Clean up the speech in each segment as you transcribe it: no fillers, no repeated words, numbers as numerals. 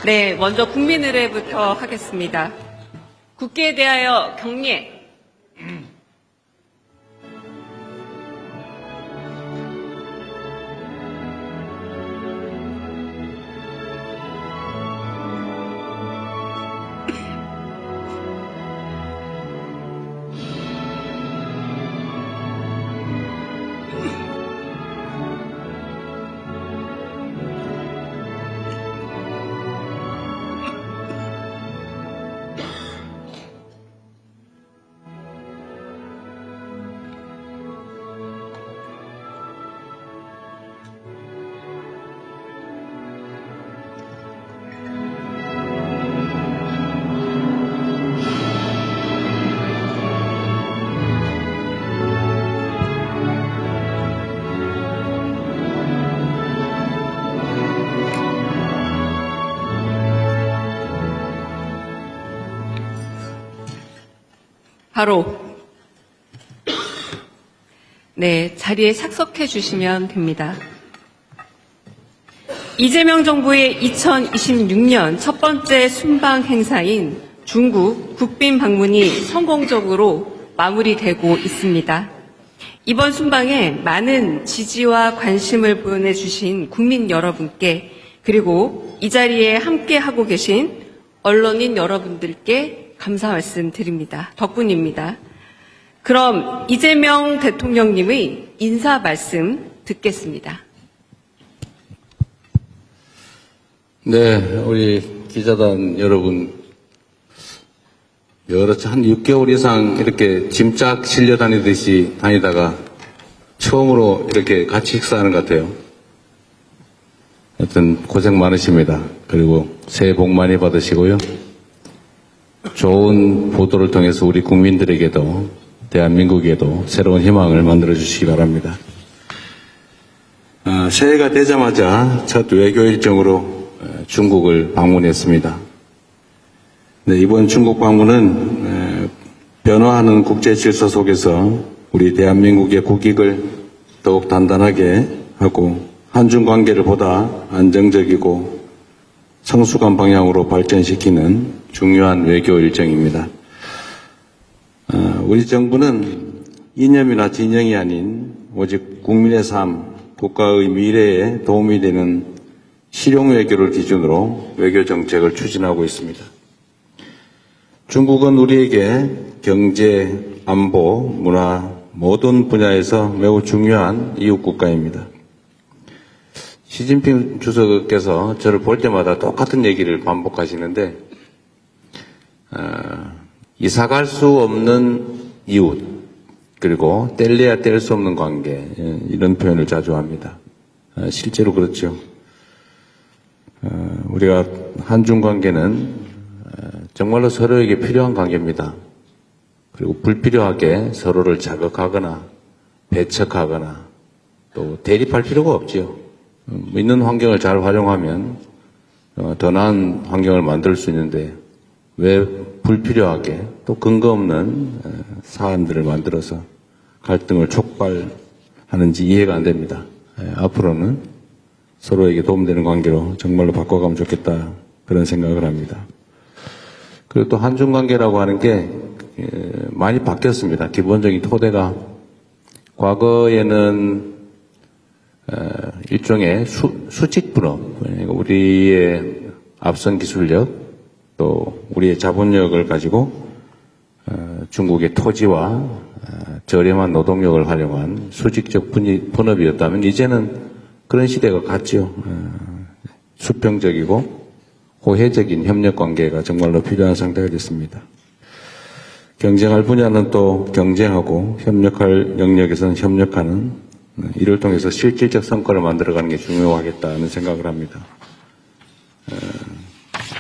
네, 먼저 국민의례부터 하겠습니다. 국기에 대하여 경례. 바로 네, 자리에 착석해 주시면 됩니다. 이재명 정부의 2026년 첫 번째 순방 행사인 중국 국빈 방문이 성공적으로 마무리되고 있습니다. 이번 순방에 많은 지지와 관심을 보내주신 국민 여러분께, 그리고 이 자리에 함께하고 계신 언론인 여러분들께 감사 말씀 드립니다. 덕분입니다. 그럼 이재명 대통령님의 인사 말씀 듣겠습니다. 네, 우리 기자단 여러분, 한 6개월 이상 이렇게 짐짝 실려 다니듯이 다니다가 처음으로 이렇게 같이 식사하는 것 같아요. 하여튼 고생 많으십니다. 그리고 새해 복 많이 받으시고요. 좋은 보도를 통해서 우리 국민들에게도 대한민국에도 새로운 희망을 만들어 주시기 바랍니다. 새해가 되자마자 첫 외교 일정으로 중국을 방문했습니다. 네, 이번 중국 방문은 변화하는 국제 질서 속에서 우리 대한민국의 국익을 더욱 단단하게 하고 한중 관계를 보다 안정적이고 성숙한 방향으로 발전시키는 중요한 외교 일정입니다. 우리 정부는 이념이나 진영이 아닌 오직 국민의 삶, 국가의 미래에 도움이 되는 실용 외교를 기준으로 외교 정책을 추진하고 있습니다. 중국은 우리에게 경제, 안보, 문화 모든 분야에서 매우 중요한 이웃 국가입니다. 시진핑 주석께서 저를 볼 때마다 똑같은 얘기를 반복하시는데, 이사갈 수 없는 이웃, 그리고 뗄래야 뗄 수 없는 관계, 이런 표현을 자주 합니다. 실제로 그렇죠. 우리가 한중 관계는 정말로 서로에게 필요한 관계입니다. 그리고 불필요하게 서로를 자극하거나 배척하거나 또 대립할 필요가 없지요. 있는 환경을 잘 활용하면 더 나은 환경을 만들 수 있는데 왜 불필요하게 또 근거 없는 사안들을 만들어서 갈등을 촉발하는지 이해가 안 됩니다. 앞으로는 서로에게 도움되는 관계로 정말로 바꿔가면 좋겠다, 그런 생각을 합니다. 그리고 또 한중 관계라고 하는 게 많이 바뀌었습니다. 기본적인 토대가 과거에는 일종의 수직 분업, 우리의 앞선 기술력 또 우리의 자본력을 가지고 중국의 토지와 저렴한 노동력을 활용한 수직적 분업이었다면 이제는 그런 시대가 갔죠. 수평적이고 호혜적인 협력 관계가 정말로 필요한 상태가 됐습니다. 경쟁할 분야는 또 경쟁하고 협력할 영역에서는 협력하는, 이를 통해서 실질적 성과를 만들어가는 게 중요하겠다는 생각을 합니다.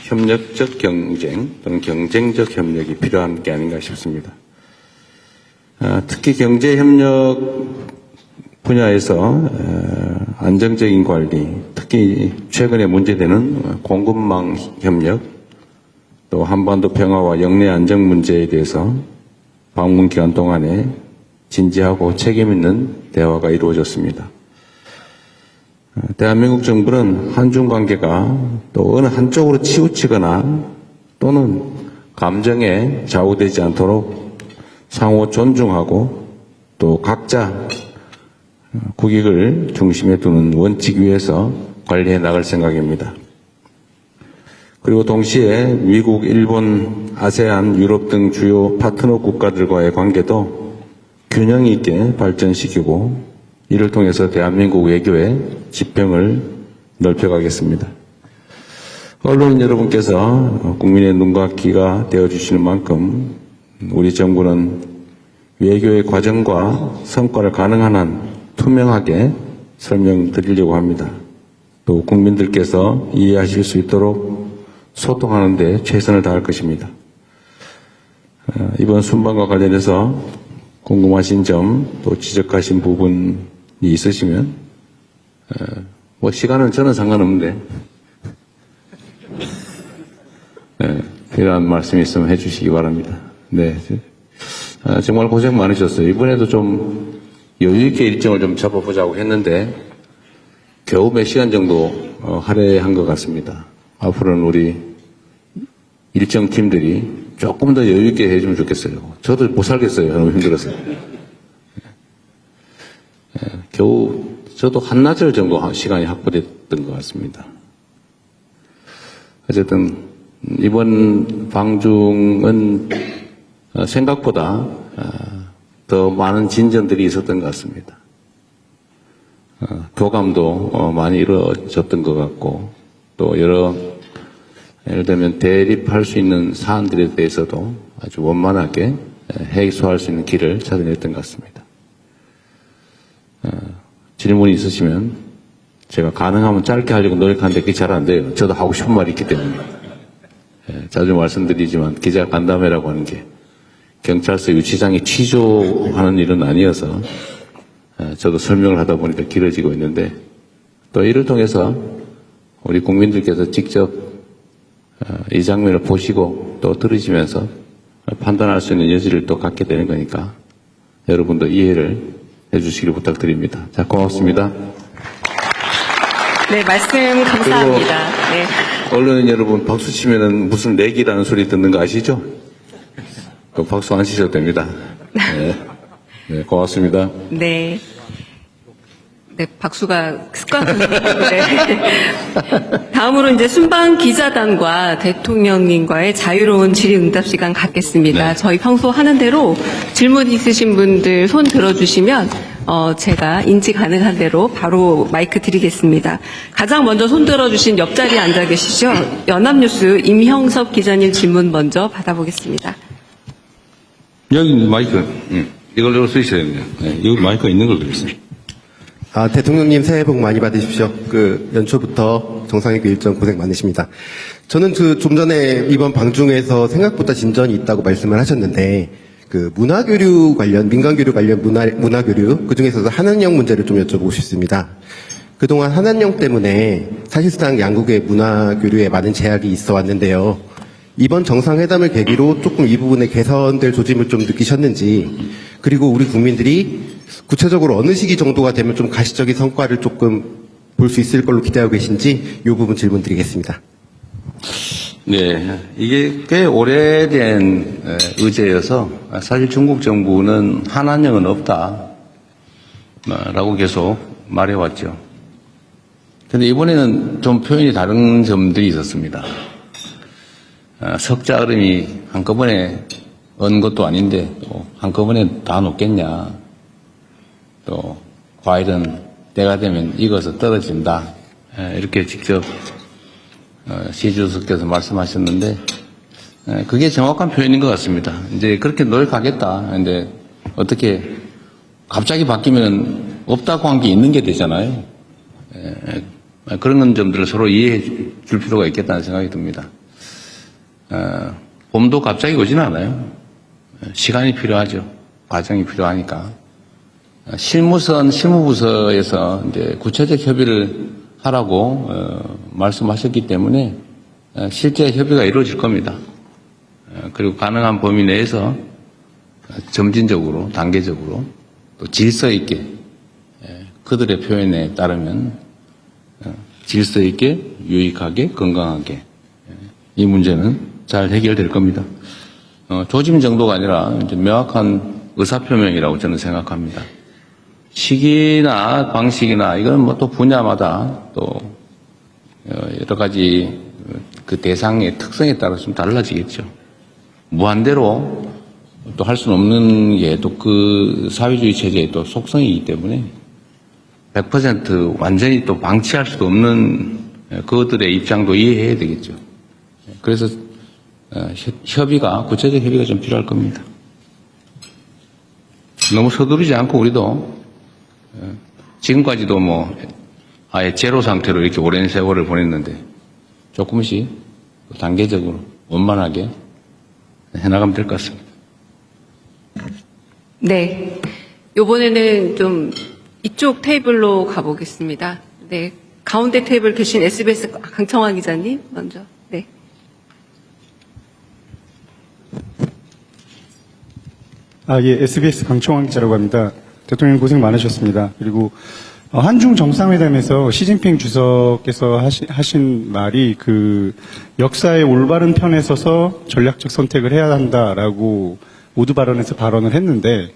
협력적 경쟁 또는 경쟁적 협력이 필요한 게 아닌가 싶습니다. 특히 경제협력 분야에서 안정적인 관리, 특히 최근에 문제되는 공급망 협력, 또 한반도 평화와 영내 안정 문제에 대해서 방문 기간 동안에 진지하고 책임 있는 대화가 이루어졌습니다. 대한민국 정부는 한중 관계가 또 어느 한쪽으로 치우치거나 또는 감정에 좌우되지 않도록 상호 존중하고 또 각자 국익을 중심에 두는 원칙 위에서 관리해 나갈 생각입니다. 그리고 동시에 미국, 일본, 아세안, 유럽 등 주요 파트너 국가들과의 관계도 균형 있게 발전시키고 이를 통해서 대한민국 외교의 지평을 넓혀가겠습니다. 언론인 여러분께서 국민의 눈과 귀가 되어주시는 만큼 우리 정부는 외교의 과정과 성과를 가능한 한 투명하게 설명드리려고 합니다. 또 국민들께서 이해하실 수 있도록 소통하는 데 최선을 다할 것입니다. 이번 순방과 관련해서 궁금하신 점 또 지적하신 부분이 있으시면 시간은 저는 상관없는데 이러한 말씀이 있으면 해주시기 바랍니다. 네, 정말 고생 많으셨어요. 이번에도 좀 여유 있게 일정을 좀 잡아보자고 했는데 겨우 몇 시간 정도 할애한 것 같습니다. 앞으로는 우리 일정팀들이 조금 더 여유 있게 해주면 좋겠어요. 저도 못 살겠어요. 너무 힘들어서. 겨우 저도 한나절 정도 시간이 확보됐던 것 같습니다. 어쨌든 이번 방중은 생각보다 더 많은 진전들이 있었던 것 같습니다. 교감도 많이 이루어졌던 것 같고 또 여러 예를 들면 대립할 수 있는 사안들에 대해서도 아주 원만하게 해소할 수 있는 길을 찾아냈던 것 같습니다. 질문이 있으시면 제가 가능하면 짧게 하려고 노력하는데 그게 잘 안 돼요. 저도 하고 싶은 말이 있기 때문에. 자주 말씀드리지만 기자 간담회라고 하는 게 경찰서 유치장에 취조하는 일은 아니어서 저도 설명을 하다 보니까 길어지고 있는데 또 이를 통해서 우리 국민들께서 직접 이 장면을 보시고 또 들으시면서 판단할 수 있는 여지를 또 갖게 되는 거니까 여러분도 이해를 해주시길 부탁드립니다. 자, 고맙습니다. 네, 말씀 감사합니다. 네. 언론인 여러분 박수 치면은 무슨 내기라는 소리 듣는 거 아시죠? 그 박수 안 치셔도 됩니다. 네, 네 고맙습니다. 네. 네, 박수가 습관적인데. 다음으로 이제 순방 기자단과 대통령님과의 자유로운 질의응답 시간 갖겠습니다. 네. 저희 평소 하는 대로 질문 있으신 분들 손 들어주시면 제가 인지 가능한 대로 바로 마이크 드리겠습니다. 가장 먼저 손 들어주신 옆자리에 앉아 계시죠? 연합뉴스 임형섭 기자님 질문 먼저 받아보겠습니다. 여기 마이크, 이걸로 쓰셔야 됩니다. 네, 여기 마이크가 있는 걸 그랬어요. 대통령님 새해 복 많이 받으십시오. 연초부터 정상회의 일정 고생 많으십니다. 저는 좀 전에 이번 방중에서 생각보다 진전이 있다고 말씀을 하셨는데, 문화교류 관련, 민간교류 관련 문화교류, 그 중에서도 한한령 문제를 좀 여쭤보고 싶습니다. 그동안 한한령 때문에 사실상 양국의 문화교류에 많은 제약이 있어 왔는데요. 이번 정상회담을 계기로 조금 이 부분에 개선될 조짐을 좀 느끼셨는지, 그리고 우리 국민들이 구체적으로 어느 시기 정도가 되면 좀 가시적인 성과를 조금 볼 수 있을 걸로 기대하고 계신지 이 부분 질문 드리겠습니다. 네, 이게 꽤 오래된 의제여서 사실 중국 정부는 한한령은 없다라고 계속 말해왔죠. 그런데 이번에는 좀 표현이 다른 점들이 있었습니다. 석자 얼음이 한꺼번에 언 것도 아닌데 또 한꺼번에 다 녹겠냐. 또 과일은 때가 되면 익어서 떨어진다. 이렇게 직접 시 주석께서 말씀하셨는데 그게 정확한 표현인 것 같습니다. 이제 그렇게 노력하겠다. 근데 어떻게 갑자기 바뀌면 없다고 한 게 있는 게 되잖아요. 그런 점들을 서로 이해해 줄 필요가 있겠다는 생각이 듭니다. 봄도 갑자기 오진 않아요. 시간이 필요하죠. 과정이 필요하니까. 실무부서에서 이제 구체적 협의를 하라고 말씀하셨기 때문에 실제 협의가 이루어질 겁니다. 그리고 가능한 범위 내에서 점진적으로, 단계적으로 또 질서 있게 그들의 표현에 따르면 질서 있게, 유익하게, 건강하게 이 문제는 잘 해결될 겁니다. 조짐 정도가 아니라 이제 명확한 의사표명이라고 저는 생각합니다. 시기나 방식이나 이건 뭐 또 분야마다 또 여러 가지 그 대상의 특성에 따라 좀 달라지겠죠. 무한대로 또 할 수는 없는 게 또 그 사회주의 체제의 또 속성이기 때문에 100% 완전히 또 방치할 수도 없는 그것들의 입장도 이해해야 되겠죠. 그래서 구체적 협의가 좀 필요할 겁니다. 너무 서두르지 않고 우리도 지금까지도 뭐 아예 제로 상태로 이렇게 오랜 세월을 보냈는데 조금씩 단계적으로 원만하게 해나가면 될 것 같습니다. 네. 이번에는 좀 이쪽 테이블로 가보겠습니다. 네. 가운데 테이블 계신 SBS 강청화 기자님 먼저. 네. 예, SBS 강청환 기자라고 합니다. 대통령 고생 많으셨습니다. 그리고 한중 정상회담에서 시진핑 주석께서 하신 말이 그 역사의 올바른 편에 서서 전략적 선택을 해야 한다라고 모두 발언에서 발언을 했는데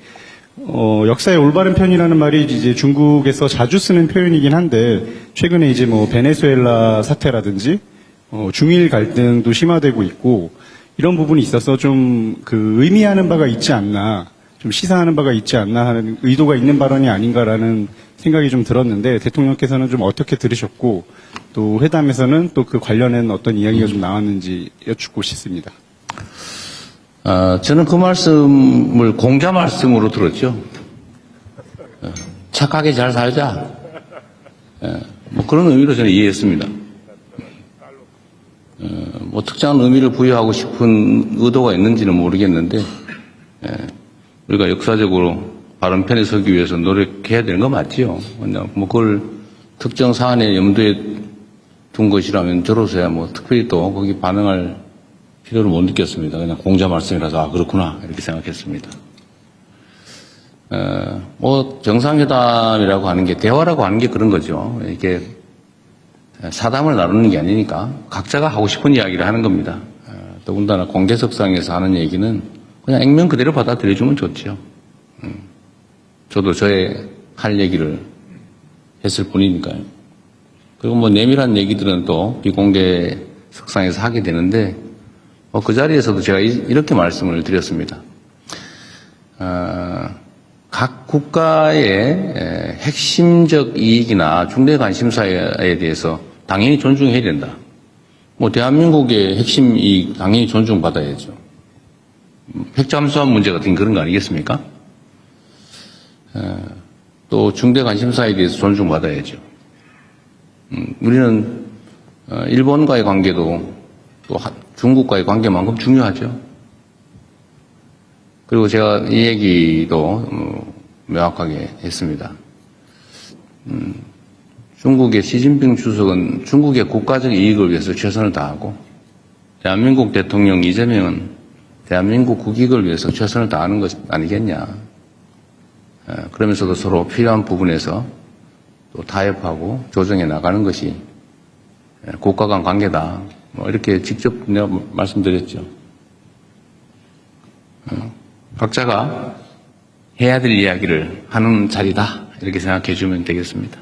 역사의 올바른 편이라는 말이 이제 중국에서 자주 쓰는 표현이긴 한데 최근에 이제 뭐 베네수엘라 사태라든지 중일 갈등도 심화되고 있고 이런 부분이 있어서 좀 그 의미하는 바가 있지 않나, 좀 시사하는 바가 있지 않나 하는 의도가 있는 발언이 아닌가라는 생각이 좀 들었는데 대통령께서는 좀 어떻게 들으셨고 또 회담에서는 또 그 관련된 어떤 이야기가 좀 나왔는지 여쭙고 싶습니다. 저는 그 말씀을 공자 말씀으로 들었죠. 착하게 잘 살자. 뭐 그런 의미로 저는 이해했습니다. 뭐 특정한 의미를 부여하고 싶은 의도가 있는지는 모르겠는데 우리가 역사적으로 바른 편에 서기 위해서 노력해야 되는 거 맞지요. 그냥 뭐 그걸 특정 사안에 염두에 둔 것이라면 저로서야 뭐 특별히 또 거기 반응할 필요를 못 느꼈습니다. 그냥 공자 말씀이라서 그렇구나 이렇게 생각했습니다. 뭐 정상회담이라고 하는 게 대화라고 하는 게 그런 거죠. 이게 사담을 나누는 게 아니니까 각자가 하고 싶은 이야기를 하는 겁니다. 더군다나 공개석상에서 하는 얘기는 그냥 액면 그대로 받아들여주면 좋죠. 저도 저의 할 얘기를 했을 뿐이니까요. 그리고 뭐 내밀한 얘기들은 또 비공개 석상에서 하게 되는데 그 자리에서도 제가 이렇게 말씀을 드렸습니다. 각 국가의 핵심적 이익이나 중대 관심사에 대해서 당연히 존중해야 된다. 뭐 대한민국의 핵심 이익 당연히 존중받아야죠. 핵잠수함 문제 같은 그런 거 아니겠습니까? 또 중대 관심사에 대해서 존중받아야죠. 우리는 일본과의 관계도 또 중국과의 관계만큼 중요하죠. 그리고 제가 이 얘기도 명확하게 했습니다. 중국의 시진핑 주석은 중국의 국가적 이익을 위해서 최선을 다하고 대한민국 대통령 이재명은 대한민국 국익을 위해서 최선을 다하는 것 아니겠냐. 그러면서도 서로 필요한 부분에서 또 타협하고 조정해 나가는 것이 국가 간 관계다. 뭐 이렇게 직접 내가 말씀드렸죠. 각자가 해야 될 이야기를 하는 자리다. 이렇게 생각해 주면 되겠습니다.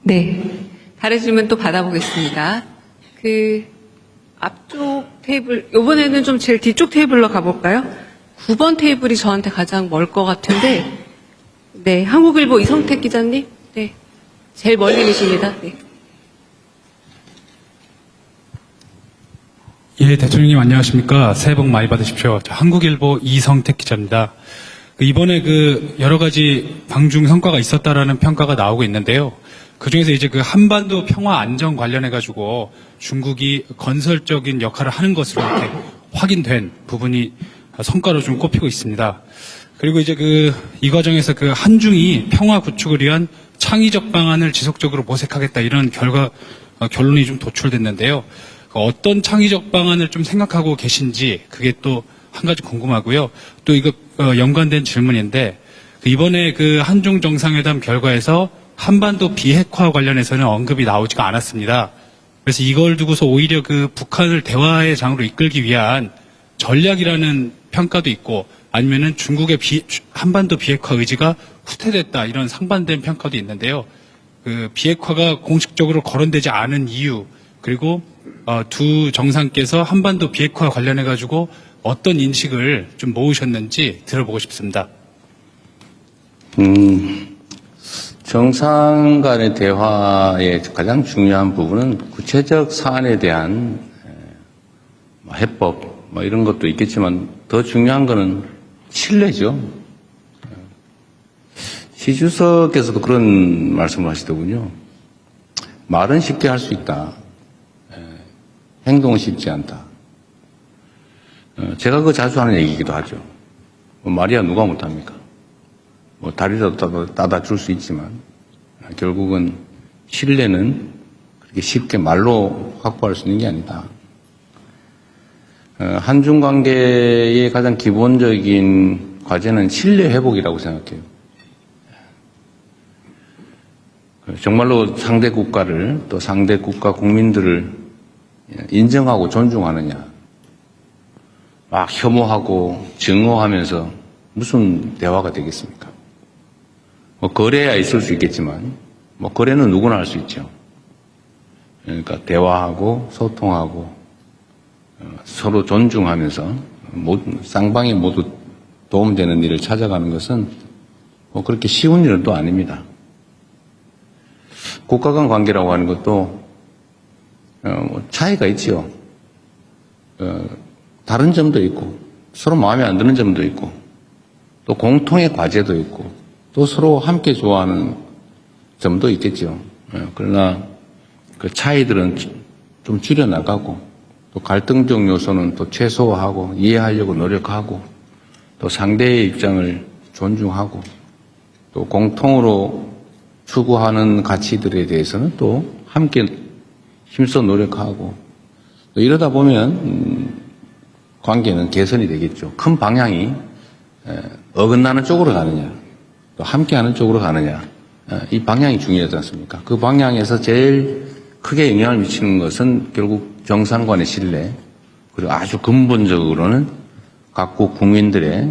네. 다른 질문 또 받아보겠습니다. 앞쪽 테이블, 이번에는 좀 제일 뒤쪽 테이블로 가볼까요? 9번 테이블이 저한테 가장 멀 것 같은데, 네. 한국일보 이성택 기자님? 네. 제일 멀리 계십니다. 네. 예, 대통령님 안녕하십니까. 새해 복 많이 받으십시오. 한국일보 이성택 기자입니다. 이번에 여러 가지 방중 성과가 있었다라는 평가가 나오고 있는데요. 그 중에서 이제 한반도 평화 안정 관련해가지고 중국이 건설적인 역할을 하는 것으로 이렇게 확인된 부분이 성과로 좀 꼽히고 있습니다. 그리고 이제 이 과정에서 한중이 평화 구축을 위한 창의적 방안을 지속적으로 모색하겠다 이런 결론이 좀 도출됐는데요. 어떤 창의적 방안을 좀 생각하고 계신지 그게 또 한 가지 궁금하고요. 또 이거 연관된 질문인데 이번에 한중 정상회담 결과에서 한반도 비핵화 관련해서는 언급이 나오지가 않았습니다. 그래서 이걸 두고서 오히려 그 북한을 대화의 장으로 이끌기 위한 전략이라는 평가도 있고 아니면은 중국의 한반도 비핵화 의지가 후퇴됐다 이런 상반된 평가도 있는데요. 그 비핵화가 공식적으로 거론되지 않은 이유 그리고 두 정상께서 한반도 비핵화 관련해 가지고 어떤 인식을 좀 모으셨는지 들어보고 싶습니다. 정상 간의 대화의 가장 중요한 부분은 구체적 사안에 대한 해법 이런 것도 있겠지만 더 중요한 거는 신뢰죠. 시 주석께서도 그런 말씀을 하시더군요. 말은 쉽게 할 수 있다. 행동은 쉽지 않다. 제가 그거 자주 하는 얘기이기도 하죠. 말이야 누가 못합니까? 다리라도 따다 줄 수 있지만 결국은 신뢰는 그렇게 쉽게 말로 확보할 수 있는 게 아니다. 한중 관계의 가장 기본적인 과제는 신뢰 회복이라고 생각해요. 정말로 상대 국가를 또 상대 국가 국민들을 인정하고 존중하느냐. 막 혐오하고 증오하면서 무슨 대화가 되겠습니까? 거래야 있을 수 있겠지만, 거래는 누구나 할 수 있죠. 그러니까 대화하고 소통하고 서로 존중하면서 쌍방이 모두 도움되는 일을 찾아가는 것은 그렇게 쉬운 일은 또 아닙니다. 국가 간 관계라고 하는 것도 차이가 있지요. 다른 점도 있고 서로 마음에 안 드는 점도 있고 또 공통의 과제도 있고 또 서로 함께 좋아하는 점도 있겠죠. 그러나 그 차이들은 좀 줄여나가고 또 갈등적 요소는 또 최소화하고 이해하려고 노력하고 또 상대의 입장을 존중하고 또 공통으로 추구하는 가치들에 대해서는 또 함께 힘써 노력하고 또 이러다 보면 관계는 개선이 되겠죠. 큰 방향이 어긋나는 쪽으로 가느냐 또 함께하는 쪽으로 가느냐 이 방향이 중요하지 않습니까? 그 방향에서 제일 크게 영향을 미치는 것은 결국 정상 간의 신뢰 그리고 아주 근본적으로는 각국 국민들의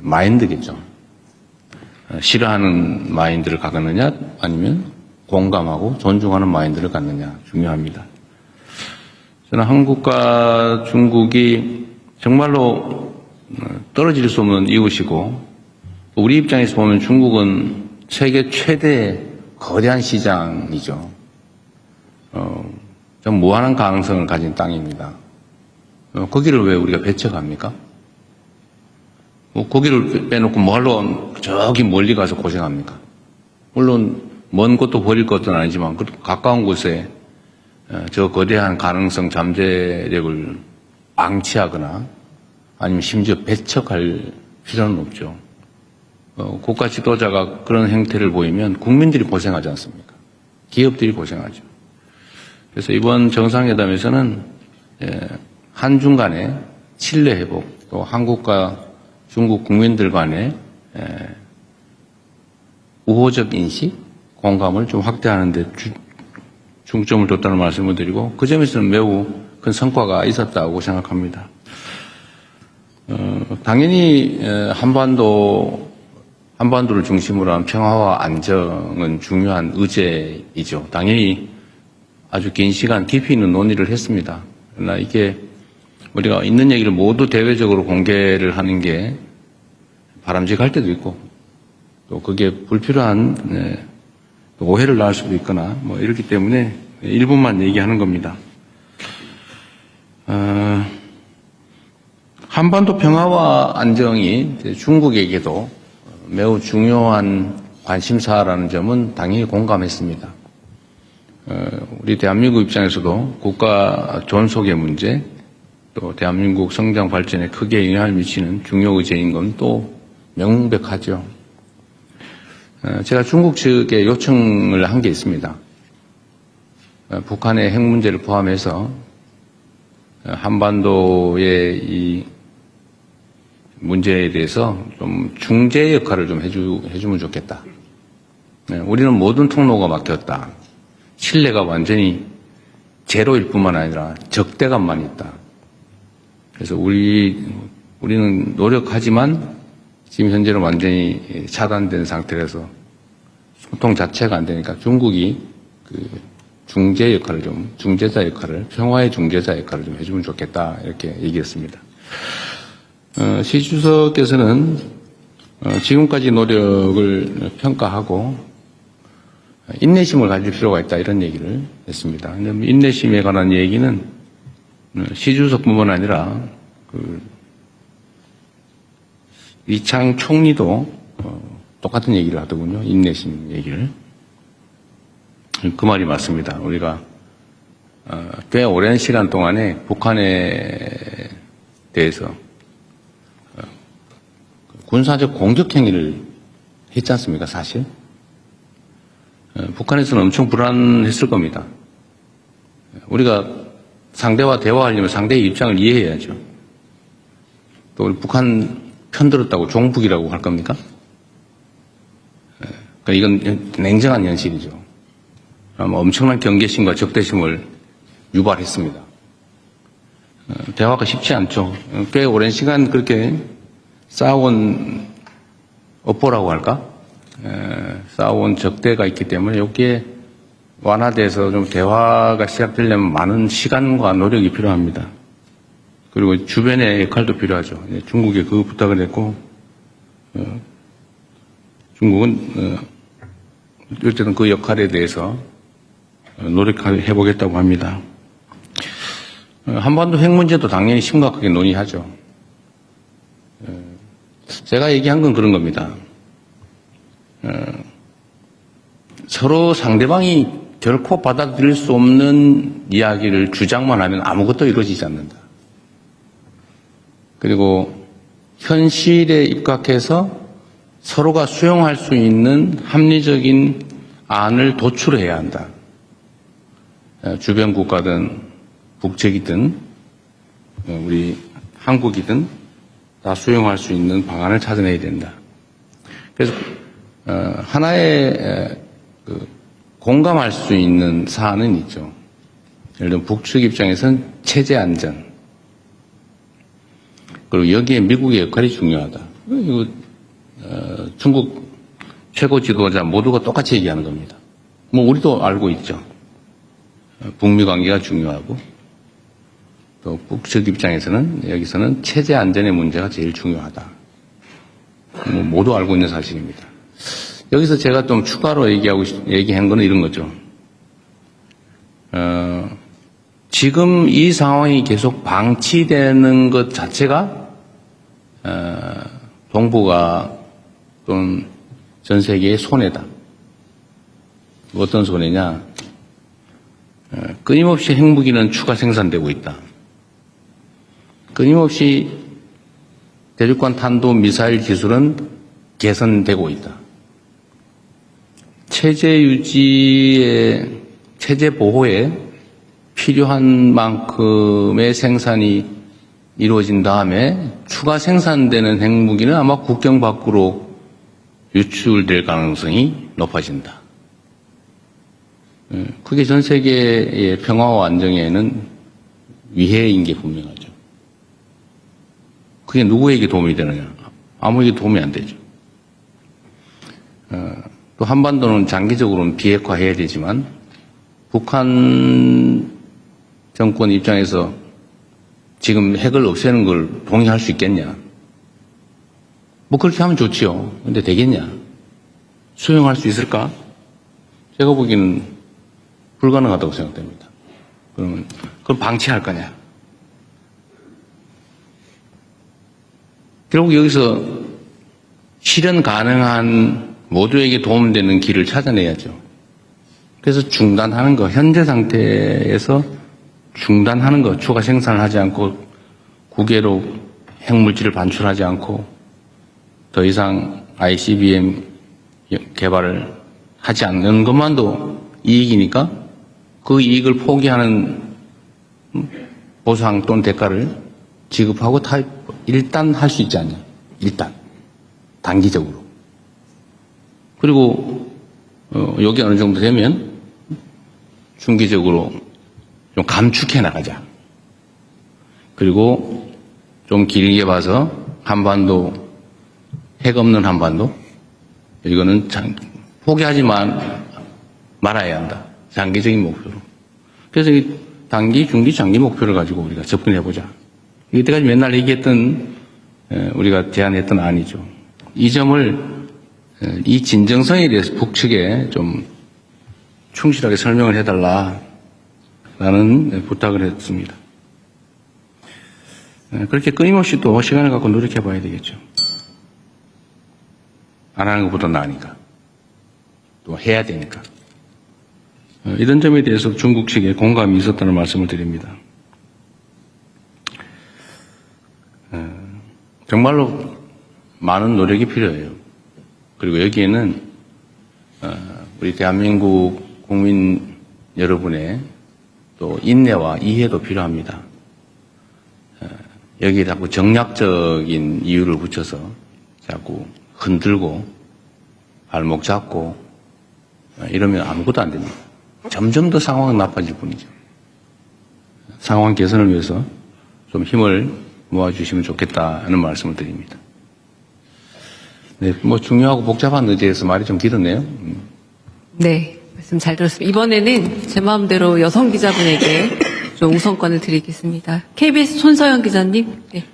마인드겠죠. 싫어하는 마인드를 갖느냐 아니면 공감하고 존중하는 마인드를 갖느냐 중요합니다. 저는 한국과 중국이 정말로 떨어질 수 없는 이웃이고 우리 입장에서 보면 중국은 세계 최대 거대한 시장이죠. 좀 무한한 가능성을 가진 땅입니다. 거기를 왜 우리가 배척합니까? 거기를 빼놓고 뭐하러 저기 멀리 가서 고생합니까? 물론 먼 곳도 버릴 것은 아니지만 가까운 곳에 저 거대한 가능성 잠재력을 방치하거나 아니면 심지어 배척할 필요는 없죠. 국가 지도자가 그런 행태를 보이면 국민들이 고생하지 않습니까? 기업들이 고생하죠. 그래서 이번 정상회담에서는 한중 간의 신뢰 회복, 또 한국과 중국 국민들 간의 우호적 인식, 공감을 좀 확대하는 데 중점을 뒀다는 말씀을 드리고 그 점에서는 매우 큰 성과가 있었다고 생각합니다. 당연히 한반도를 중심으로 한 평화와 안정은 중요한 의제이죠. 당연히 아주 긴 시간 깊이 있는 논의를 했습니다. 그러나 이게 우리가 있는 얘기를 모두 대외적으로 공개를 하는 게 바람직할 때도 있고 또 그게 불필요한 오해를 낳을 수도 있거나 이렇기 때문에 일부만 얘기하는 겁니다. 한반도 평화와 안정이 중국에게도 매우 중요한 관심사라는 점은 당연히 공감했습니다. 우리 대한민국 입장에서도 국가 존속의 문제, 또 대한민국 성장 발전에 크게 영향을 미치는 중요 의제인 건 또 명백하죠. 제가 중국 측에 요청을 한 게 있습니다. 북한의 핵 문제를 포함해서 한반도의 이 문제에 대해서 좀 중재 역할을 좀 해주면 좋겠다. 우리는 모든 통로가 막혔다. 신뢰가 완전히 제로일 뿐만 아니라 적대감만 있다. 그래서 우리는 노력하지만 지금 현재는 완전히 차단된 상태라서 소통 자체가 안 되니까 중국이 그 중재자 역할을, 평화의 중재자 역할을 좀 해주면 좋겠다. 이렇게 얘기했습니다. 시 주석께서는 지금까지 노력을 평가하고 인내심을 가질 필요가 있다. 이런 얘기를 했습니다. 인내심에 관한 얘기는 시 주석뿐만 아니라 이창 총리도 똑같은 얘기를 하더군요. 인내심 얘기를. 그 말이 맞습니다. 우리가 꽤 오랜 시간 동안에 북한에 대해서 군사적 공격 행위를 했지 않습니까, 사실? 북한에서는 엄청 불안했을 겁니다. 우리가 상대와 대화하려면 상대의 입장을 이해해야죠. 또 우리 북한 편들었다고 종북이라고 할 겁니까? 그러니까 이건 냉정한 현실이죠. 엄청난 경계심과 적대심을 유발했습니다. 대화가 쉽지 않죠. 꽤 오랜 시간 그렇게 싸워온 업보라고 할까? 싸워온 적대가 있기 때문에 여기에 완화돼서 좀 대화가 시작되려면 많은 시간과 노력이 필요합니다. 그리고 주변의 역할도 필요하죠. 중국에 그 부탁을 했고, 중국은 어쨌든 그 역할에 대해서 노력해보겠다고 합니다. 한반도 핵 문제도 당연히 심각하게 논의하죠. 제가 얘기한 건 그런 겁니다. 서로 상대방이 결코 받아들일 수 없는 이야기를 주장만 하면 아무것도 이루어지지 않는다. 그리고 현실에 입각해서 서로가 수용할 수 있는 합리적인 안을 도출해야 한다. 주변 국가든 북측이든 우리 한국이든 다 수용할 수 있는 방안을 찾아내야 된다. 그래서 하나의 공감할 수 있는 사안은 있죠. 예를 들면 북측 입장에서는 체제 안전, 그리고 여기에 미국의 역할이 중요하다. 이거 중국 최고 지도자 모두가 똑같이 얘기하는 겁니다. 뭐 우리도 알고 있죠. 북미 관계가 중요하고 또 북측 입장에서는 여기서는 체제 안전의 문제가 제일 중요하다. 뭐 모두 알고 있는 사실입니다. 여기서 제가 좀 추가로 얘기한 거는 이런 거죠. 지금 이 상황이 계속 방치되는 것 자체가 동북아 또는 전 세계의 손해다. 어떤 손해냐? 끊임없이 핵무기는 추가 생산되고 있다. 끊임없이 대륙간 탄도 미사일 기술은 개선되고 있다. 체제 유지에, 체제 보호에 필요한 만큼의 생산이 이루어진 다음에 추가 생산되는 핵무기는 아마 국경 밖으로 유출될 가능성이 높아진다. 그게 전 세계의 평화와 안정에는 위해인 게 분명하죠. 그게 누구에게 도움이 되느냐? 아무에게 도움이 안 되죠. 또 한반도는 장기적으로는 비핵화해야 되지만 북한 정권 입장에서 지금 핵을 없애는 걸 동의할 수 있겠냐? 뭐 그렇게 하면 좋지요. 근데 되겠냐? 수용할 수 있을까? 제가 보기에는 불가능하다고 생각됩니다. 그럼 방치할 거냐? 결국 여기서 실현 가능한 모두에게 도움되는 길을 찾아내야죠. 그래서 중단하는 거, 현재 상태에서 중단하는 거, 추가 생산을 하지 않고 국외로 핵물질을 반출하지 않고 더 이상 ICBM 개발을 하지 않는 것만도 이익이니까 그 이익을 포기하는 보상 또는 대가를 지급하고 일단 할 수 있지 않냐. 일단. 단기적으로. 그리고 여기 어느 정도 되면 중기적으로 좀 감축해 나가자. 그리고 좀 길게 봐서 한반도, 핵 없는 한반도, 이거는 포기하지만 말아야 한다. 장기적인 목표로. 그래서 이 단기, 중기, 장기 목표를 가지고 우리가 접근해보자. 이때까지 맨날 얘기했던, 우리가 제안했던 안이죠. 이 점을, 이 진정성에 대해서 북측에 좀 충실하게 설명을 해달라라는 부탁을 했습니다. 그렇게 끊임없이 또 시간을 갖고 노력해봐야 되겠죠. 안 하는 것보다 나으니까. 또 해야 되니까. 이런 점에 대해서 중국 측에 공감이 있었다는 말씀을 드립니다. 정말로 많은 노력이 필요해요. 그리고 여기에는 우리 대한민국 국민 여러분의 또 인내와 이해도 필요합니다. 여기에 자꾸 정략적인 이유를 붙여서 자꾸 흔들고 발목 잡고 이러면 아무것도 안 됩니다. 점점 더 상황은 나빠질 뿐이죠. 상황 개선을 위해서 좀 힘을 모아주시면 좋겠다는 말씀을 드립니다. 네, 뭐 중요하고 복잡한 의제에서 말이 좀 길었네요. 네, 말씀 잘 들었습니다. 이번에는 제 마음대로 여성 기자분에게 좀 우선권을 드리겠습니다. KBS 손서영 기자님. 네.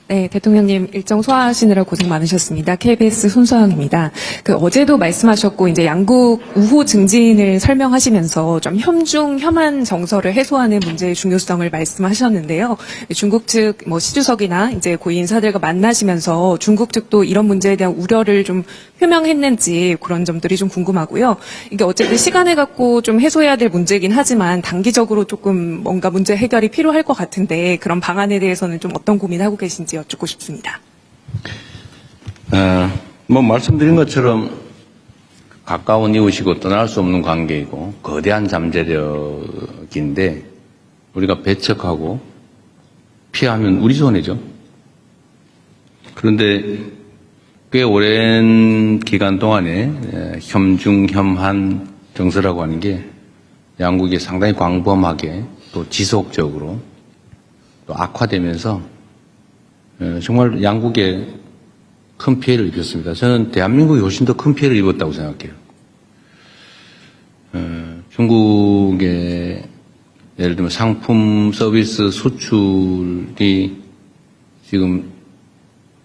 네, 대통령님 일정 소화하시느라 고생 많으셨습니다. KBS 손서영입니다. 어제도 말씀하셨고 이제 양국 우호 증진을 설명하시면서 좀 혐중 혐한 정서를 해소하는 문제의 중요성을 말씀하셨는데요. 중국 측 시주석이나 이제 고위 인사들과 만나시면서 중국 측도 이런 문제에 대한 우려를 좀 표명했는지 그런 점들이 좀 궁금하고요. 이게 어쨌든 시간을 갖고 좀 해소해야 될 문제이긴 하지만 단기적으로 조금 뭔가 문제 해결이 필요할 것 같은데 그런 방안에 대해서는 좀 어떤 고민하고 계신지 여쭙고 싶습니다. 뭐 말씀드린 것처럼 가까운 이웃이고 떠날 수 없는 관계이고 거대한 잠재력인데 우리가 배척하고 피하면 우리 손해죠. 그런데 꽤 오랜 기간 동안에 혐중, 혐한 정서라고 하는 게 양국이 상당히 광범하게 또 지속적으로 또 악화되면서 정말 양국에 큰 피해를 입혔습니다. 저는 대한민국이 훨씬 더 큰 피해를 입었다고 생각해요. 중국의 예를 들면 상품 서비스 수출이 지금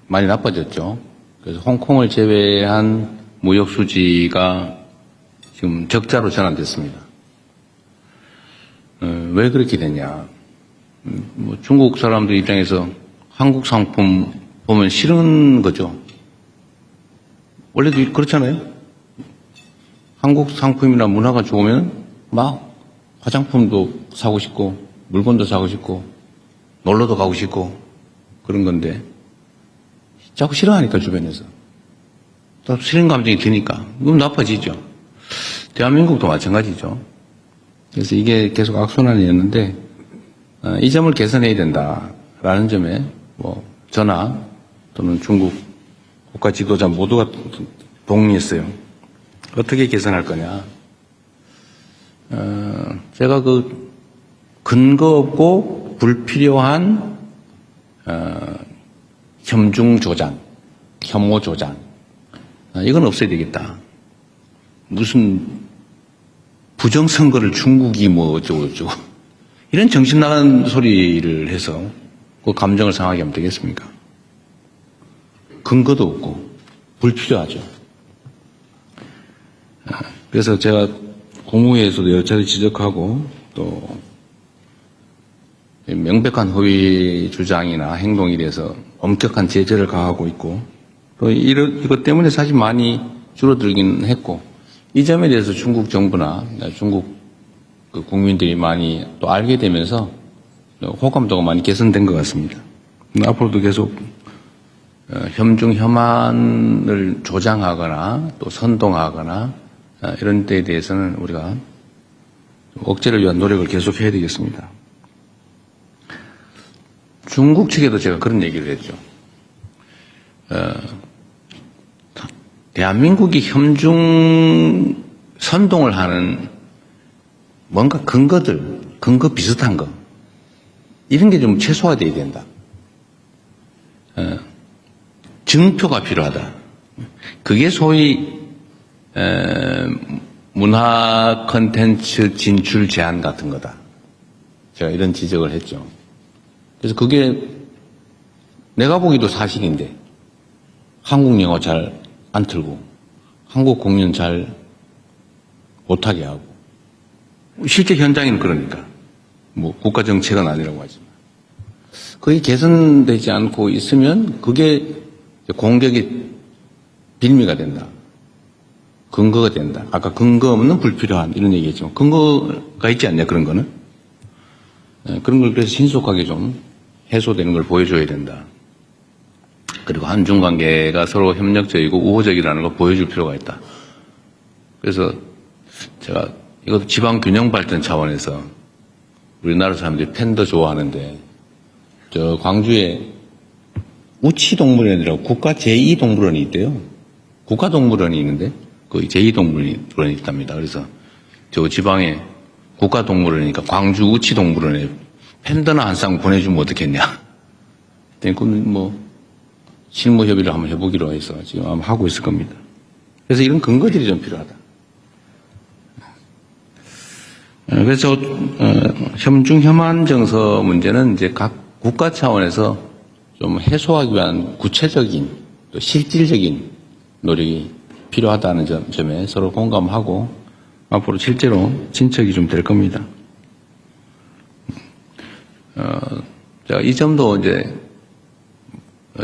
많이 나빠졌죠. 그래서 홍콩을 제외한 무역 수지가 지금 적자로 전환됐습니다. 왜 그렇게 됐냐? 뭐 중국 사람들 입장에서 한국 상품 보면 싫은 거죠. 원래도 그렇잖아요. 한국 상품이나 문화가 좋으면 막 화장품도 사고 싶고 물건도 사고 싶고 놀러도 가고 싶고 그런 건데 자꾸 싫어하니까 주변에서 또 싫은 감정이 드니까 그럼 나빠지죠. 대한민국도 마찬가지죠. 그래서 이게 계속 악순환이었는데 이 점을 개선해야 된다라는 점에 뭐 저나 또는 중국 국가 지도자 모두가 동의했어요. 어떻게 개선할 거냐. 제가 근거 없고 불필요한 혐중 조장, 혐오 조장 이건 없어야 되겠다. 무슨 부정선거를 중국이 뭐 어쩌고 이런 정신 나간 소리를 해서 그 감정을 상하게 하면 되겠습니까? 근거도 없고 불필요하죠. 그래서 제가 국무회에서도 여러 차례 지적하고 또 명백한 허위 주장이나 행동에 대해서 엄격한 제재를 가하고 있고 또 이것 때문에 사실 많이 줄어들긴 했고 이 점에 대해서 중국 정부나 중국 국민들이 많이 또 알게 되면서 호감도가 많이 개선된 것 같습니다. 앞으로도 계속 혐중 혐한을 조장하거나 또 선동하거나 이런 데에 대해서는 우리가 억제를 위한 노력을 계속해야 되겠습니다. 중국 측에도 제가 그런 얘기를 했죠. 대한민국이 협중 선동을 하는 뭔가 근거 비슷한 거, 이런 게 좀 최소화돼야 된다. 증표가 필요하다. 그게 소위 문화 콘텐츠 진출 제한 같은 거다. 제가 이런 지적을 했죠. 그래서 그게 내가 보기도 사실인데 한국 영화 잘 안 틀고 한국 공연 잘 못하게 하고 실제 현장에는 그러니까 뭐 국가 정책은 아니라고 하지만 그게 개선되지 않고 있으면 그게 공격의 빌미가 된다. 근거가 된다. 아까 근거 없는 불필요한 이런 얘기했죠. 근거가 있지 않냐 그런 거는. 그런 걸 그래서 신속하게 좀 해소되는 걸 보여줘야 된다. 그리고 한중 관계가 서로 협력적이고 우호적이라는 걸 보여줄 필요가 있다. 그래서 제가 이것도 지방 균형 발전 차원에서 우리나라 사람들이 팬더 좋아하는데 저 광주에 우치동물원이라고 국가 제2동물원이 있대요. 국가동물원이 있는데 거기 제2동물원이 있답니다. 그래서 저 지방에 국가동물원이니까 광주 우치동물원에 팬더나 한 쌍 보내주면 어떻겠냐. 그건 뭐 실무 협의를 한번 해보기로 해서 지금 아마 하고 있을 겁니다. 그래서 이런 근거들이 좀 필요하다. 그래서 협중 협안 정서 문제는 이제 각 국가 차원에서 좀 해소하기 위한 구체적인 또 실질적인 노력이 필요하다는 점에 서로 공감하고 앞으로 실제로 진척이 좀 될 겁니다. 제가 이 점도 이제